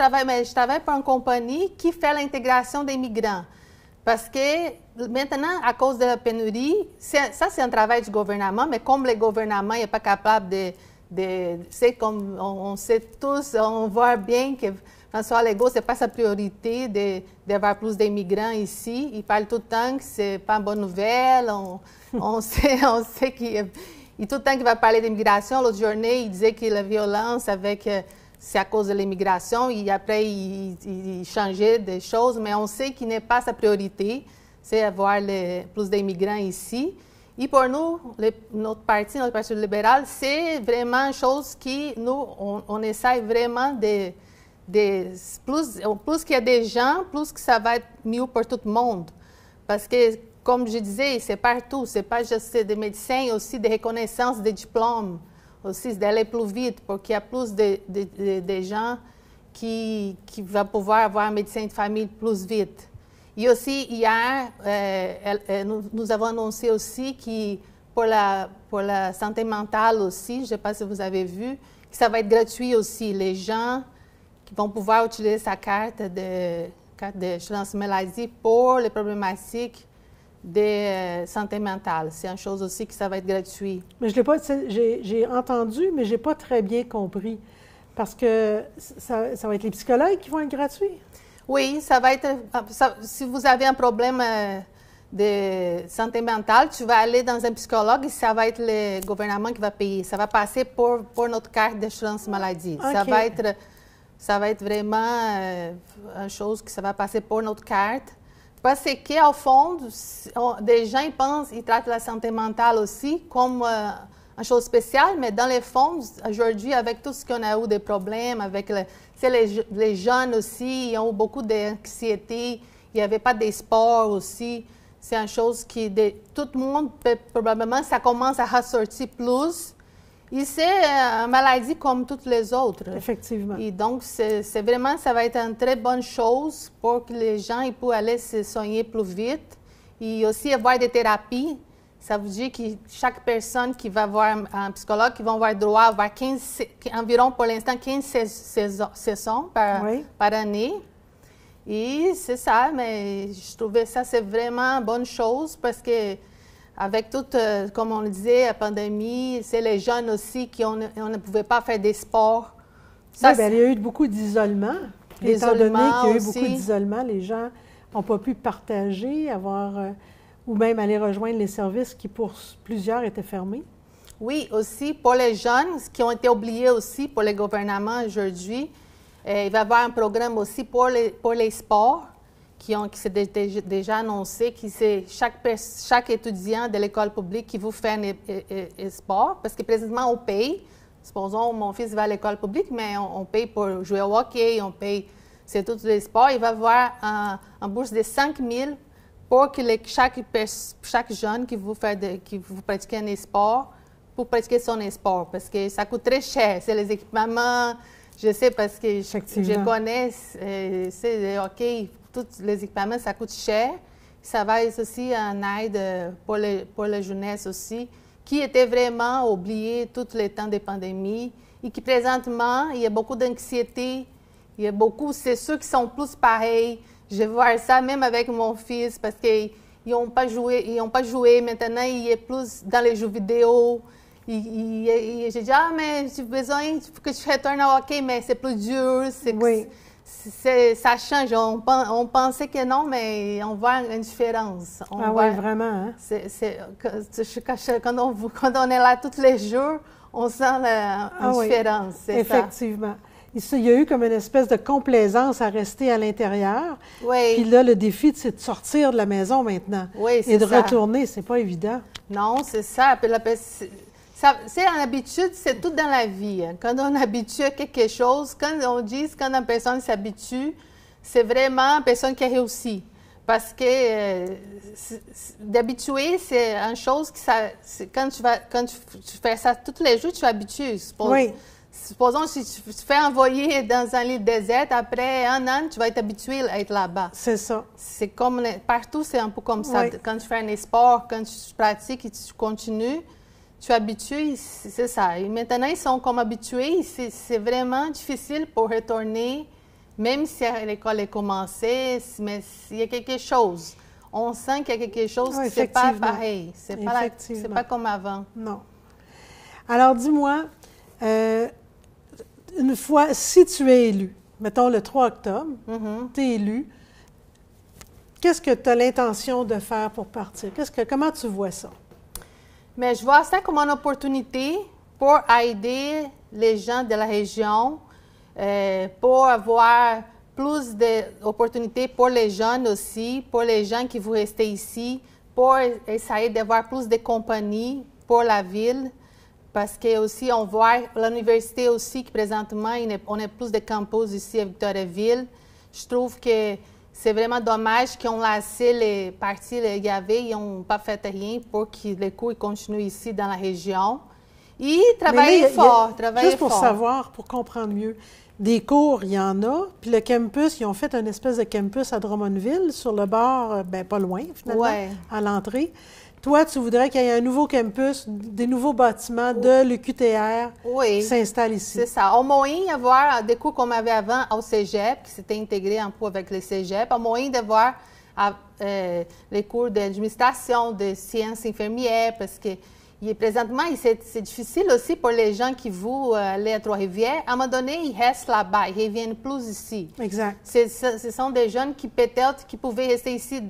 travaille pour une compagnie qui fait l'intégration des migrants. Parce que maintenant, à cause de la pénurie, ça c'est un travail du gouvernement, mais comme le gouvernement n'est pas capable c'est comme on sait tous, on voit bien que François Legault, ce n'est pas sa priorité d'avoir plus d'immigrants ici. Il parle tout le temps que ce n'est pas une bonne nouvelle. On sait Et tout le temps qu'il va parler d'immigration, l'autre journée, il disait que la violence c'est à cause de l'immigration. Et après, il changeait des choses, mais on sait qu'il n'est pas sa priorité, c'est avoir plus d'immigrants ici. Et pour nous, notre parti libéral, c'est vraiment une chose qui, nous, on essaie vraiment plus qu'il y a des gens, plus que ça va être mieux pour tout le monde. Parce que, comme je disais, c'est partout. C'est pas juste des médecins, aussi des reconnaissances des diplômes, aussi d'aller plus vite pour qu'il y ait plus de gens qui vont pouvoir avoir un médecin de famille plus vite. Et aussi, hier, nous avons annoncé aussi que pour la santé mentale aussi, je ne sais pas si vous avez vu, que ça va être gratuit aussi. Les gens qui vont pouvoir utiliser sa carte d'assurance maladie pour les problématiques de santé mentale. C'est une chose aussi que ça va être gratuit. Mais je l'ai pas, j'ai entendu, mais je n'ai pas très bien compris. Parce que ça va être les psychologues qui vont être gratuits? Oui, ça va être... si vous avez un problème de santé mentale, tu vas aller dans un psychologue et ça va être le gouvernement qui va payer. Ça va passer pour notre carte d'assurance maladie. Okay. Ça va être vraiment une chose que ça va passer pour notre carte. Parce qu'au fond, des gens ils traitent la santé mentale aussi comme une chose spéciale, mais dans les fonds, aujourd'hui, avec tout ce qu'on a eu des problèmes, avec les jeunes aussi, ils ont eu beaucoup d'anxiété, il n'y avait pas de sport aussi. C'est une chose qui, tout le monde, probablement, ça commence à ressortir plus. Et c'est une maladie comme toutes les autres. Effectivement. Et donc, c'est vraiment, ça va être une très bonne chose pour que les gens ils puissent aller se soigner plus vite. Et aussi avoir des thérapies. Ça veut dire que chaque personne qui va voir un psychologue, qui va avoir droit à avoir environ pour l'instant 15 sessions par année. Et c'est ça, mais je trouvais ça, c'est vraiment une bonne chose parce que avec tout, comme on le disait, la pandémie, c'est les jeunes aussi on ne pouvait pas faire des sports. Ça, oui, bien, il y a eu beaucoup d'isolement. Étant donné qu'il y a eu beaucoup d'isolement, les gens n'ont pas pu partager, ou même aller rejoindre les services qui, pour plusieurs, étaient fermés. Oui, aussi pour les jeunes qui ont été oubliés aussi pour les gouvernements aujourd'hui. Il va y avoir un programme aussi pour les sports qui s'est déjà annoncé, que c'est chaque étudiant de l'école publique qui veut faire un sport, parce que présentement on paye. Supposons mon fils va à l'école publique, mais on paye pour jouer au hockey, on paye, c'est tous les sports. Il va y avoir une bourse de 5 000 pour que chaque jeune qui veut pratiquer un sport, pour pratiquer son sport, parce que ça coûte très cher. C'est les équipements, je sais parce que je connais, c'est OK, tous les équipements, ça coûte cher. Ça va être aussi en aide pour la jeunesse aussi, qui était vraiment oubliée tout le temps des pandémies et qui présentement, il y a beaucoup d'anxiété, il y a beaucoup, c'est ceux qui sont plus pareils. Je vois ça même avec mon fils parce qu'ils n'ont pas joué. Maintenant, il est plus dans les jeux vidéo. J'ai dit, mais j'ai besoin que tu retournes au hockey, mais c'est plus dur. Oui. Ça change. On pensait que non, mais on voit une différence. Oui, vraiment. Hein? Quand on est là tous les jours, on sent une différence. Oui, effectivement. Il y a eu comme une espèce de complaisance à rester à l'intérieur. Oui. Puis là, le défi, c'est de sortir de la maison maintenant. Oui, c'est ça. Et de retourner, c'est pas évident. Non, c'est ça. Puis c'est en habitude, c'est tout dans la vie. Hein. Quand on est habitué à quelque chose, quand une personne s'habitue, c'est vraiment une personne qui a réussi. Parce que d'habituer, c'est une chose quand tu fais ça tous les jours, tu habitues. Oui. Supposons si tu fais envoyer dans un lit désert, après un an, tu vas être habitué à être là-bas. C'est ça. C'est comme partout, c'est un peu comme ça. Oui. Quand tu fais un sport, quand tu pratiques et tu continues, tu es habitué, c'est ça. Et maintenant, ils sont comme habitués. C'est vraiment difficile pour retourner, même si l'école est commencée, mais il y a quelque chose. On sent qu'il y a quelque chose qui n'est pas pareil. C'est pas comme avant. Non. Alors, dis-moi, une fois, si tu es élu, mettons le 3 octobre, tu es élu, qu'est-ce que tu as l'intention de faire pour partir? Comment tu vois ça? Mais je vois ça comme une opportunité pour aider les gens de la région, pour avoir plus d'opportunités pour les jeunes aussi, pour les gens qui vont rester ici, pour essayer d'avoir plus de compagnie pour la ville. Parce que aussi, on voit l'université aussi, que présentement, on a plus de campus ici à Victoriaville. Je trouve que c'est vraiment dommage qu'ils ont laissé les parties qu'il y avait, ils n'ont pas fait rien pour que les cours continuent ici dans la région. Et travailler fort, Juste pour savoir, pour comprendre mieux, des cours, il y en a, puis le campus, ils ont fait une espèce de campus à Drummondville, sur le bord, pas loin, finalement, à l'entrée. Toi, tu voudrais qu'il y ait un nouveau campus, des nouveaux bâtiments de l'UQTR qui s'installent ici. C'est ça. Au moyen d'avoir des cours comme on avait avant au cégep, qui s'était intégré un peu avec le cégep, au moyen d'avoir les cours d'administration, de sciences infirmières, parce que présentement, c'est difficile aussi pour les gens qui vont aller à Trois-Rivières. À un moment donné, ils restent là-bas, ils reviennent plus ici. Exact. Ce sont des jeunes qui peut-être qui pouvaient rester ici,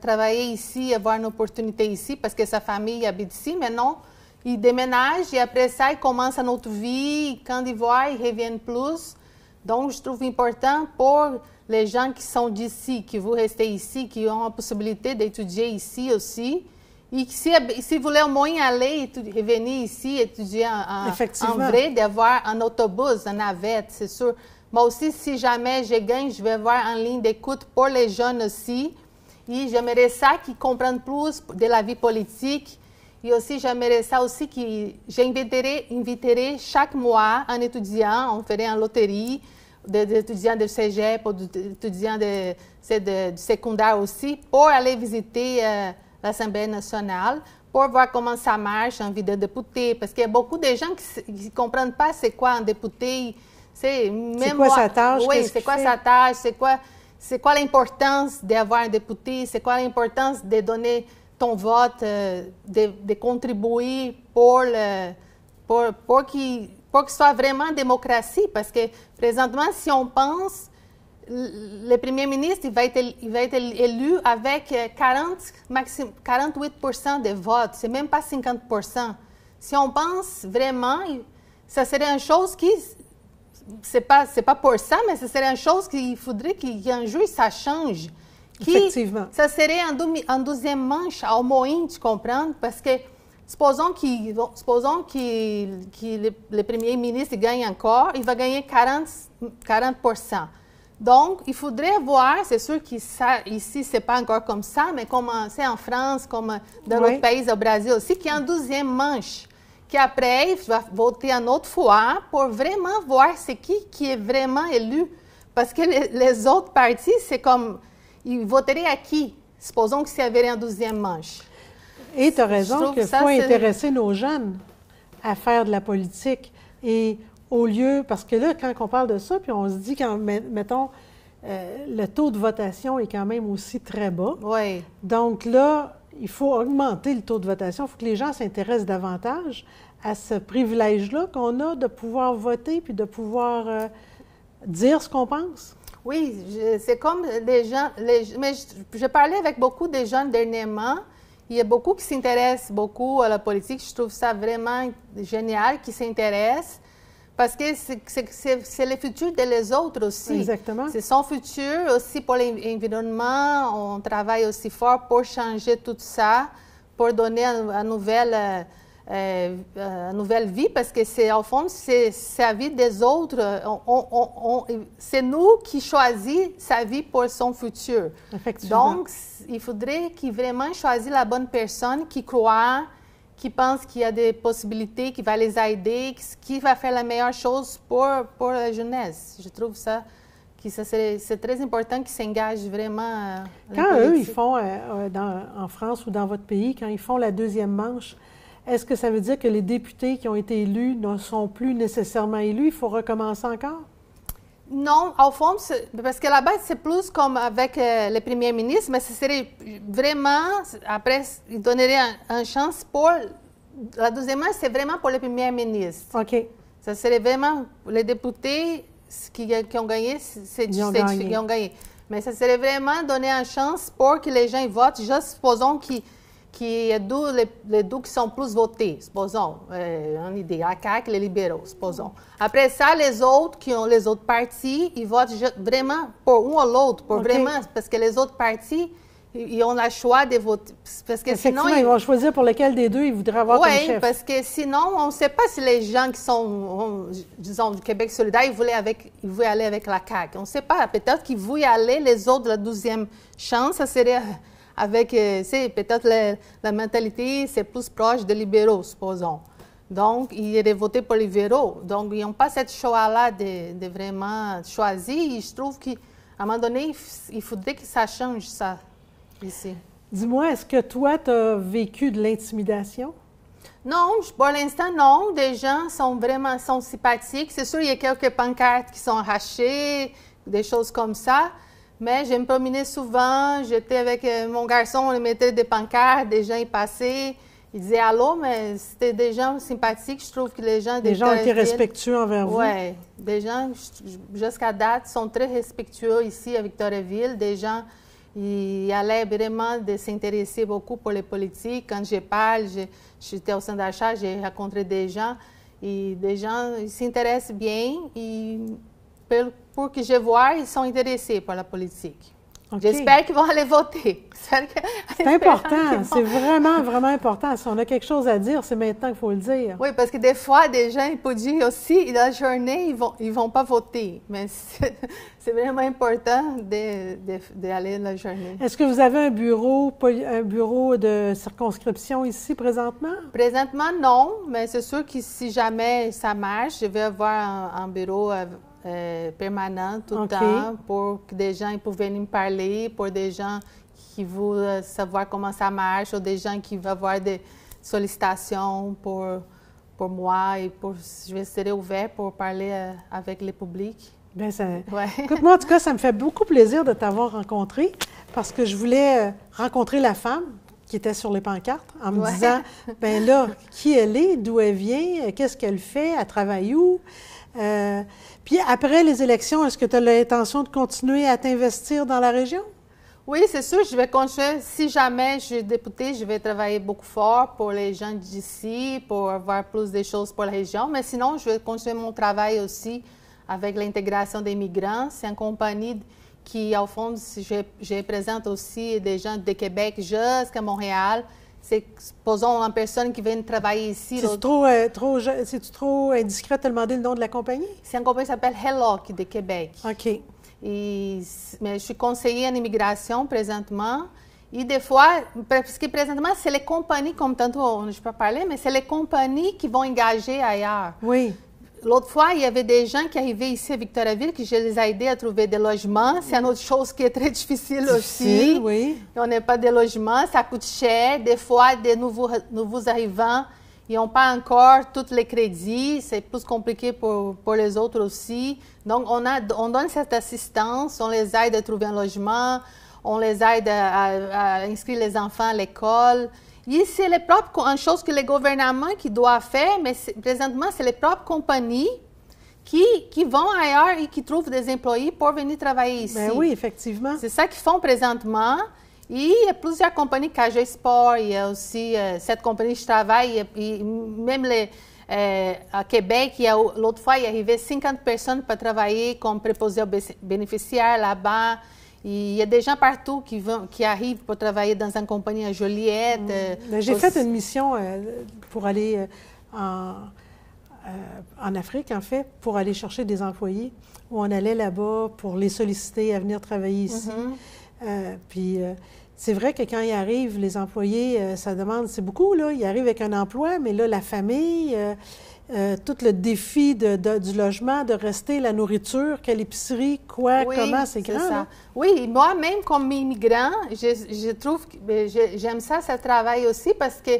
travailler ici, avoir une opportunité ici, parce que sa famille habite ici. Mais non, ils déménagent et après ça, ils commencent une autre vie. Quand ils voient, ils reviennent plus. Donc, je trouve important pour les gens qui sont d'ici, qui vont rester ici, qui ont la possibilité d'étudier ici aussi. Et si vous voulez au moins aller et revenir ici, étudier en vrai, d'avoir un autobus, une navette, c'est sûr. Moi aussi, si jamais je gagne, je vais avoir en ligne d'écoute pour les jeunes aussi. Et j'aimerais ça qu'ils comprennent plus de la vie politique. Et aussi, j'aimerais ça aussi que j'inviterai chaque mois un étudiant, on ferait une loterie d'étudiants de cégep ou d'étudiants de secondaire aussi, pour aller visiter l'Assemblée nationale, pour voir comment ça marche en vie de député, parce qu'il y a beaucoup de gens qui ne comprennent pas c'est quoi un député. C'est quoi sa tâche? Oui, c'est quoi sa tâche? C'est quoi l'importance d'avoir un député? C'est quoi l'importance de donner ton vote, de contribuer pour qu'il soit vraiment démocratie? Parce que présentement, si on pense, le premier ministre il va être élu avec 48% de votes. C'est même pas 50%. Si on pense vraiment, ça serait une chose qui... C'est pas pour ça, mais ce serait une chose qu'il faudrait qu'un jour ça change. Effectivement. Ça serait un deuxième manche au moins, tu comprends? Parce que supposons que le premier ministre gagne encore, il va gagner 40%. Donc, il faudrait voir, c'est sûr qu'ici, ce n'est pas encore comme ça, mais comme c'est en France, comme dans d'autres pays, au Brésil aussi, qu'il y a un deuxième manche. Qu'après, il va voter une autre fois pour vraiment voir c'est qui est vraiment élu. Parce que les autres partis, c'est comme, ils voteraient à qui? Supposons qu'il y avait un deuxième manche. Et tu as raison qu'il faut intéresser nos jeunes à faire de la politique. Et au lieu, parce que là, quand on parle de ça, puis on se dit, mettons, le taux de votation est quand même aussi très bas. Oui. Donc là, il faut augmenter le taux de votation. Il faut que les gens s'intéressent davantage à ce privilège-là qu'on a de pouvoir voter puis de pouvoir dire ce qu'on pense. Oui, c'est comme des gens... mais je parlais avec beaucoup de jeunes dernièrement. Il y a beaucoup qui s'intéressent beaucoup à la politique. Je trouve ça vraiment génial qu'ils s'intéressent. Parce que c'est le futur des autres aussi. Exactement. C'est son futur aussi pour l'environnement. On travaille aussi fort pour changer tout ça, pour donner une nouvelle vie, parce que au fond, c'est la vie des autres. C'est nous qui choisissons sa vie pour son futur. Effectivement. Donc, il faudrait qu'il vraiment choisisse la bonne personne qui croit, qui pense qu'il y a des possibilités, qui va les aider, qui va faire la meilleure chose pour la jeunesse. Je trouve ça que c'est très important qu'ils s'engagent vraiment. Quand eux, ils font, en France ou dans votre pays, quand ils font la deuxième manche, est-ce que ça veut dire que les députés qui ont été élus ne sont plus nécessairement élus? Il faut recommencer encore? Non, au fond, parce que là-bas, c'est plus comme avec le premier ministre, mais ce serait vraiment, après, il donnerait une chance pour, la deuxième manche, c'est vraiment pour le premier ministre. OK. Ça serait vraiment, les députés qui ont gagné, ils ont gagné. Mais ça serait vraiment donner une chance pour que les gens votent, juste supposons qu'ils qui est les deux qui sont plus votés, supposons, une idée, la CAQ et les libéraux, supposons. Après ça, les autres qui ont les autres partis, ils votent vraiment pour un ou l'autre, pour vraiment, parce que les autres partis, ils ont le choix de voter. Parce que sinon, ils vont choisir pour lequel des deux ils voudraient avoir comme chef. Oui, parce que sinon, on ne sait pas si les gens qui sont, disons, du Québec solidaire, ils voulaient aller avec la CAQ. On ne sait pas. Peut-être qu'ils voulaient aller, les autres, la 12e chance, ça serait avec, peut-être la mentalité, c'est plus proche des libéraux, supposons. Donc, ils iraient voter pour les libéraux. Donc, ils n'ont pas cette choix-là de vraiment choisir. Et je trouve qu'à un moment donné, il faudrait que ça change, ça. Ici. Dis-moi, est-ce que toi, tu as vécu de l'intimidation? Non, pour l'instant, non. Des gens sont sympathiques. C'est sûr, il y a quelques pancartes qui sont arrachées, des choses comme ça. Mais je me promenais souvent. J'étais avec mon garçon, on mettait des pancartes, des gens y passaient. Ils disaient allô, mais c'était des gens sympathiques. Je trouve que les gens... Des gens étaient respectueux envers vous? Oui. Des gens, jusqu'à date, sont très respectueux ici à Victoriaville. Des gens... Il allait vraiment de s'intéresser beaucoup pour les politiques. Quand je parle, j'étais au centre d'achat, j'ai rencontré des gens. Et des gens s'intéressent bien. Et pour que je vois, ils sont intéressés par la politique. Okay. J'espère qu'ils vont aller voter. C'est important. C'est vraiment, vraiment important. Si on a quelque chose à dire, c'est maintenant qu'il faut le dire. Oui, parce que des fois, des gens, ils peuvent dire aussi, dans la journée, ils vont pas voter. Mais c'est vraiment important d'aller dans la journée. Est-ce que vous avez un bureau de circonscription ici présentement? Présentement, non. Mais c'est sûr que si jamais ça marche, je vais avoir un bureau permanent tout le temps pour que des gens puissent venir me parler, pour des gens qui veulent savoir comment ça marche, ou des gens qui veulent avoir des sollicitations pour moi et je serai ouvert pour parler avec le public. Bien, écoute, moi, en tout cas, ça me fait beaucoup plaisir de t'avoir rencontré parce que je voulais rencontrer la femme qui était sur les pancartes en me disant, bien là, qui elle est, d'où elle vient, qu'est-ce qu'elle fait, elle travaille où? Puis après les élections, est-ce que tu as l'intention de continuer à t'investir dans la région? Oui, c'est sûr, je vais continuer. Si jamais je suis députée, je vais travailler beaucoup fort pour les gens d'ici, pour avoir plus de choses pour la région. Mais sinon, je vais continuer mon travail aussi avec l'intégration des migrants. C'est une compagnie qui, au fond, je représente aussi des gens de Québec jusqu'à Montréal. C'est, supposons, une personne qui vient travailler ici. C'est-tu trop indiscret de te demander le nom de la compagnie? C'est une compagnie qui s'appelle Hellock de Québec. OK. Mais je suis conseillère en immigration présentement. Et des fois, parce que présentement, c'est les compagnies, comme tantôt je peux parler, mais c'est les compagnies qui vont engager ailleurs. Oui. L'autre fois, il y avait des gens qui arrivaient ici à Victoriaville, que je les ai aidés à trouver des logements. C'est une autre chose qui est très difficile aussi. Oui. On n'a pas de logement, ça coûte cher. Des fois, des nouveaux arrivants, ils n'ont pas encore tous les crédits. C'est plus compliqué pour les autres aussi. Donc, on donne cette assistance, on les aide à trouver un logement, on les aide à inscrire les enfants à l'école. Et c'est une chose que le gouvernement qui doit faire, mais présentement, c'est les propres compagnies qui vont ailleurs et qui trouvent des employés pour venir travailler ici. Ben oui, effectivement. C'est ça qu'ils font présentement. Et il y a plusieurs compagnies, KG Sport, il y a aussi cette compagnie que je travaille, et même à Québec, l'autre fois, il y avait 50 personnes pour travailler comme préposés aux bénéficiaires là-bas. Il y a des gens partout qui arrivent pour travailler dans une compagnie à Joliette. J'ai fait une mission pour aller en Afrique, en fait, pour aller chercher des employés, où on allait là-bas pour les solliciter à venir travailler ici. Puis c'est vrai que quand ils arrivent, les employés, ça demande, c'est beaucoup, là. Ils arrivent avec un emploi, mais là, la famille... tout le défi du logement, de rester, la nourriture, quelle épicerie, comment, c'est grand. Ça. Oui, moi-même, comme immigrant, je trouve que j'aime ça, ce travail aussi, parce que,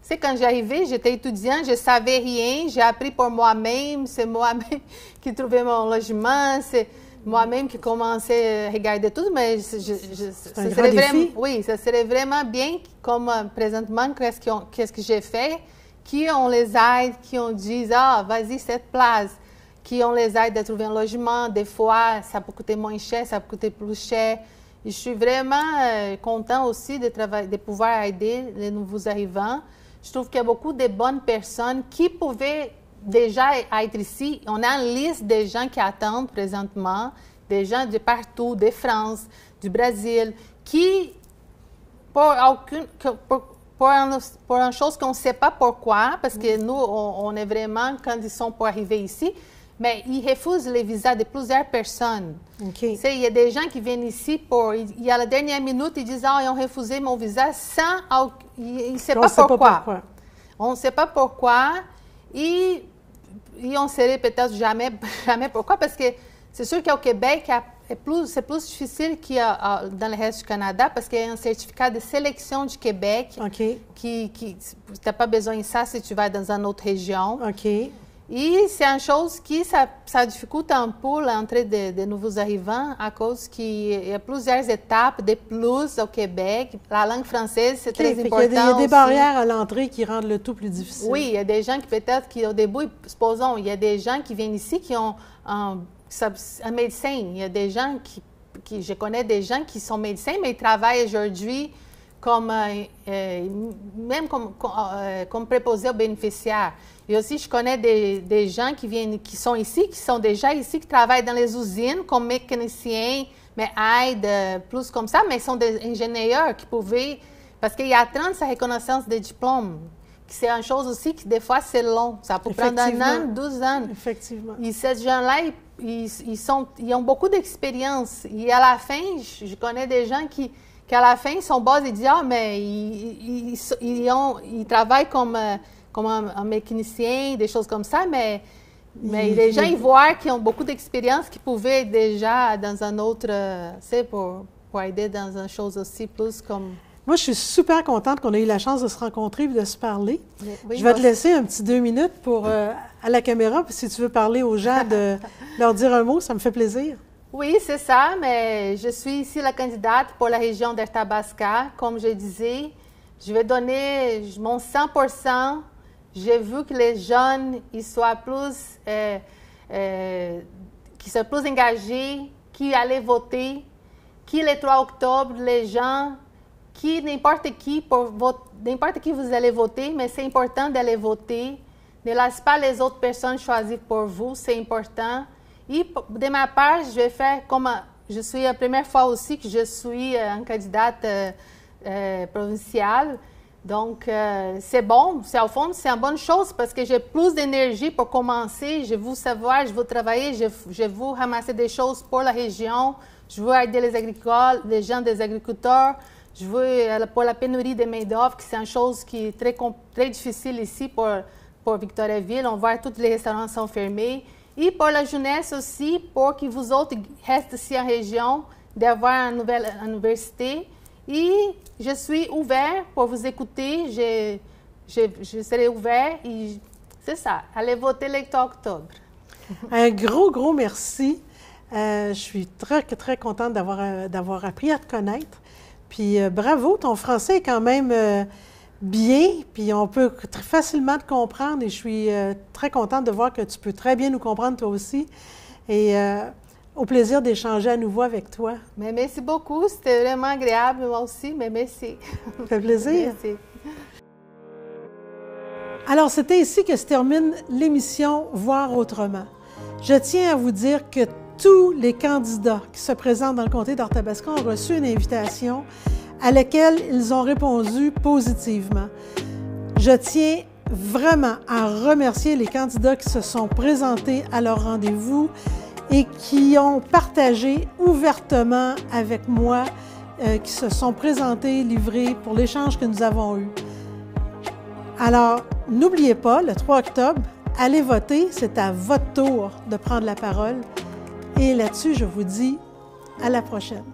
c'est quand j'arrivais, j'étais étudiant, je ne savais rien, j'ai appris pour moi-même, c'est moi-même qui trouvais mon logement, c'est moi-même qui commençais à regarder tout, mais c'est un grand défi. Oui, ça serait vraiment bien, comme présentement, qu'est-ce que j'ai fait, qui on les aide, qui on dit, vas-y, cette place, qui on les aide à trouver un logement. Des fois, ça peut coûter moins cher, ça peut coûter plus cher. Et je suis vraiment content aussi de pouvoir aider les nouveaux arrivants. Je trouve qu'il y a beaucoup de bonnes personnes qui pouvaient déjà être ici. On a une liste des gens qui attendent présentement, des gens de partout, de France, du Brésil, qui, pour une chose qu'on ne sait pas pourquoi, parce que nous, on est vraiment conditions pour arriver ici, mais ils refusent les visas de plusieurs personnes. Okay. Il y a des gens qui viennent ici et à la dernière minute, ils disent « Ah, ils ont refusé mon visa sans... » Ils ne savent pas pourquoi. On ne sait pas pourquoi. Et on ne saurait peut-être jamais pourquoi, parce que c'est sûr qu'au Québec, c'est plus difficile que dans le reste du Canada, parce qu'il y a un certificat de sélection du Québec qui tu n'as pas besoin de ça si tu vas dans une autre région. Et c'est une chose qui ça dificulte un peu l'entrée de nouveaux arrivants à cause qu'il y a plusieurs étapes de plus au Québec. La langue française, c'est très important. Il y a des barrières à l'entrée qui rendent le tout plus difficile. Oui, il y a des gens qui peut-être, au début, supposons, il y a des gens qui viennent ici qui ont un médecin. Il y a des gens je connais des gens qui sont médecins, mais ils travaillent aujourd'hui même comme préposés aux bénéficiaires. Et aussi, je connais des gens qui sont ici, qui sont déjà ici, qui travaillent dans les usines comme mécaniciens, mais aident, plus comme ça, mais ils sont des ingénieurs qui pouvaient, parce qu'ils attendent sa reconnaissance des diplômes. C'est une chose aussi qui, des fois, c'est long. Ça peut prendre 1 an, 12 ans. Effectivement. Et ces gens-là, ils ont beaucoup d'expérience. Et à la fin, je connais des gens qui à la fin, son boss, il dit « Ah, mais ils travaillent comme un mécanicien, des choses comme ça, mais les gens, ils voient qu'ils ont beaucoup d'expérience, qui pouvaient déjà dans un autre, pour aider dans une chose aussi plus comme... » Moi, je suis super contente qu'on ait eu la chance de se rencontrer et de se parler. Oui, je vais te laisser un petit 2 minutes à la caméra, puis si tu veux parler aux gens, de leur dire un mot, ça me fait plaisir. Oui, c'est ça, mais je suis ici la candidate pour la région d'Arthabasca. Comme je disais, je vais donner mon 100%. J'ai vu que les jeunes ils soient plus engagés, qui allaient voter, qui le 3 octobre, les gens, n'importe qui vous allez voter, mais c'est important d'aller voter. Ne laissez pas les autres personnes choisir pour vous, c'est important. Et de ma part, je vais faire comme je suis la première fois aussi que je suis une candidate provinciale. Donc, c'est bon. Au fond, c'est une bonne chose parce que j'ai plus d'énergie pour commencer. Je veux savoir, je veux travailler, je veux ramasser des choses pour la région. Je veux aider les gens des agriculteurs. Je veux, pour la pénurie de main-d'œuvre, c'est une chose qui est très difficile ici pour Victoriaville. On voit que tous les restaurants sont fermés. Et pour la jeunesse aussi, pour que vous autres restent ici en région, d'avoir une nouvelle université. Et je suis ouvert pour vous écouter. Je serai ouvert et c'est ça. Allez voter le 3 octobre. Un gros merci. Je suis très, très contente d'avoir appris à te connaître. Puis bravo, ton français est quand même bien, puis on peut très facilement te comprendre et je suis très contente de voir que tu peux très bien nous comprendre toi aussi. Et au plaisir d'échanger à nouveau avec toi. Mais merci beaucoup, c'était vraiment agréable, moi aussi, mais merci. Ça fait plaisir. Merci. Alors, c'était ici que se termine l'émission Voir autrement. Je tiens à vous dire que tous les candidats qui se présentent dans le comté d'Arthabasca ont reçu une invitation à laquelle ils ont répondu positivement. Je tiens vraiment à remercier les candidats qui se sont présentés à leur rendez-vous et qui ont partagé ouvertement avec moi, qui se sont présentés, livrés pour l'échange que nous avons eu. Alors, n'oubliez pas, le 3 octobre, allez voter, c'est à votre tour de prendre la parole. Et là-dessus, je vous dis à la prochaine.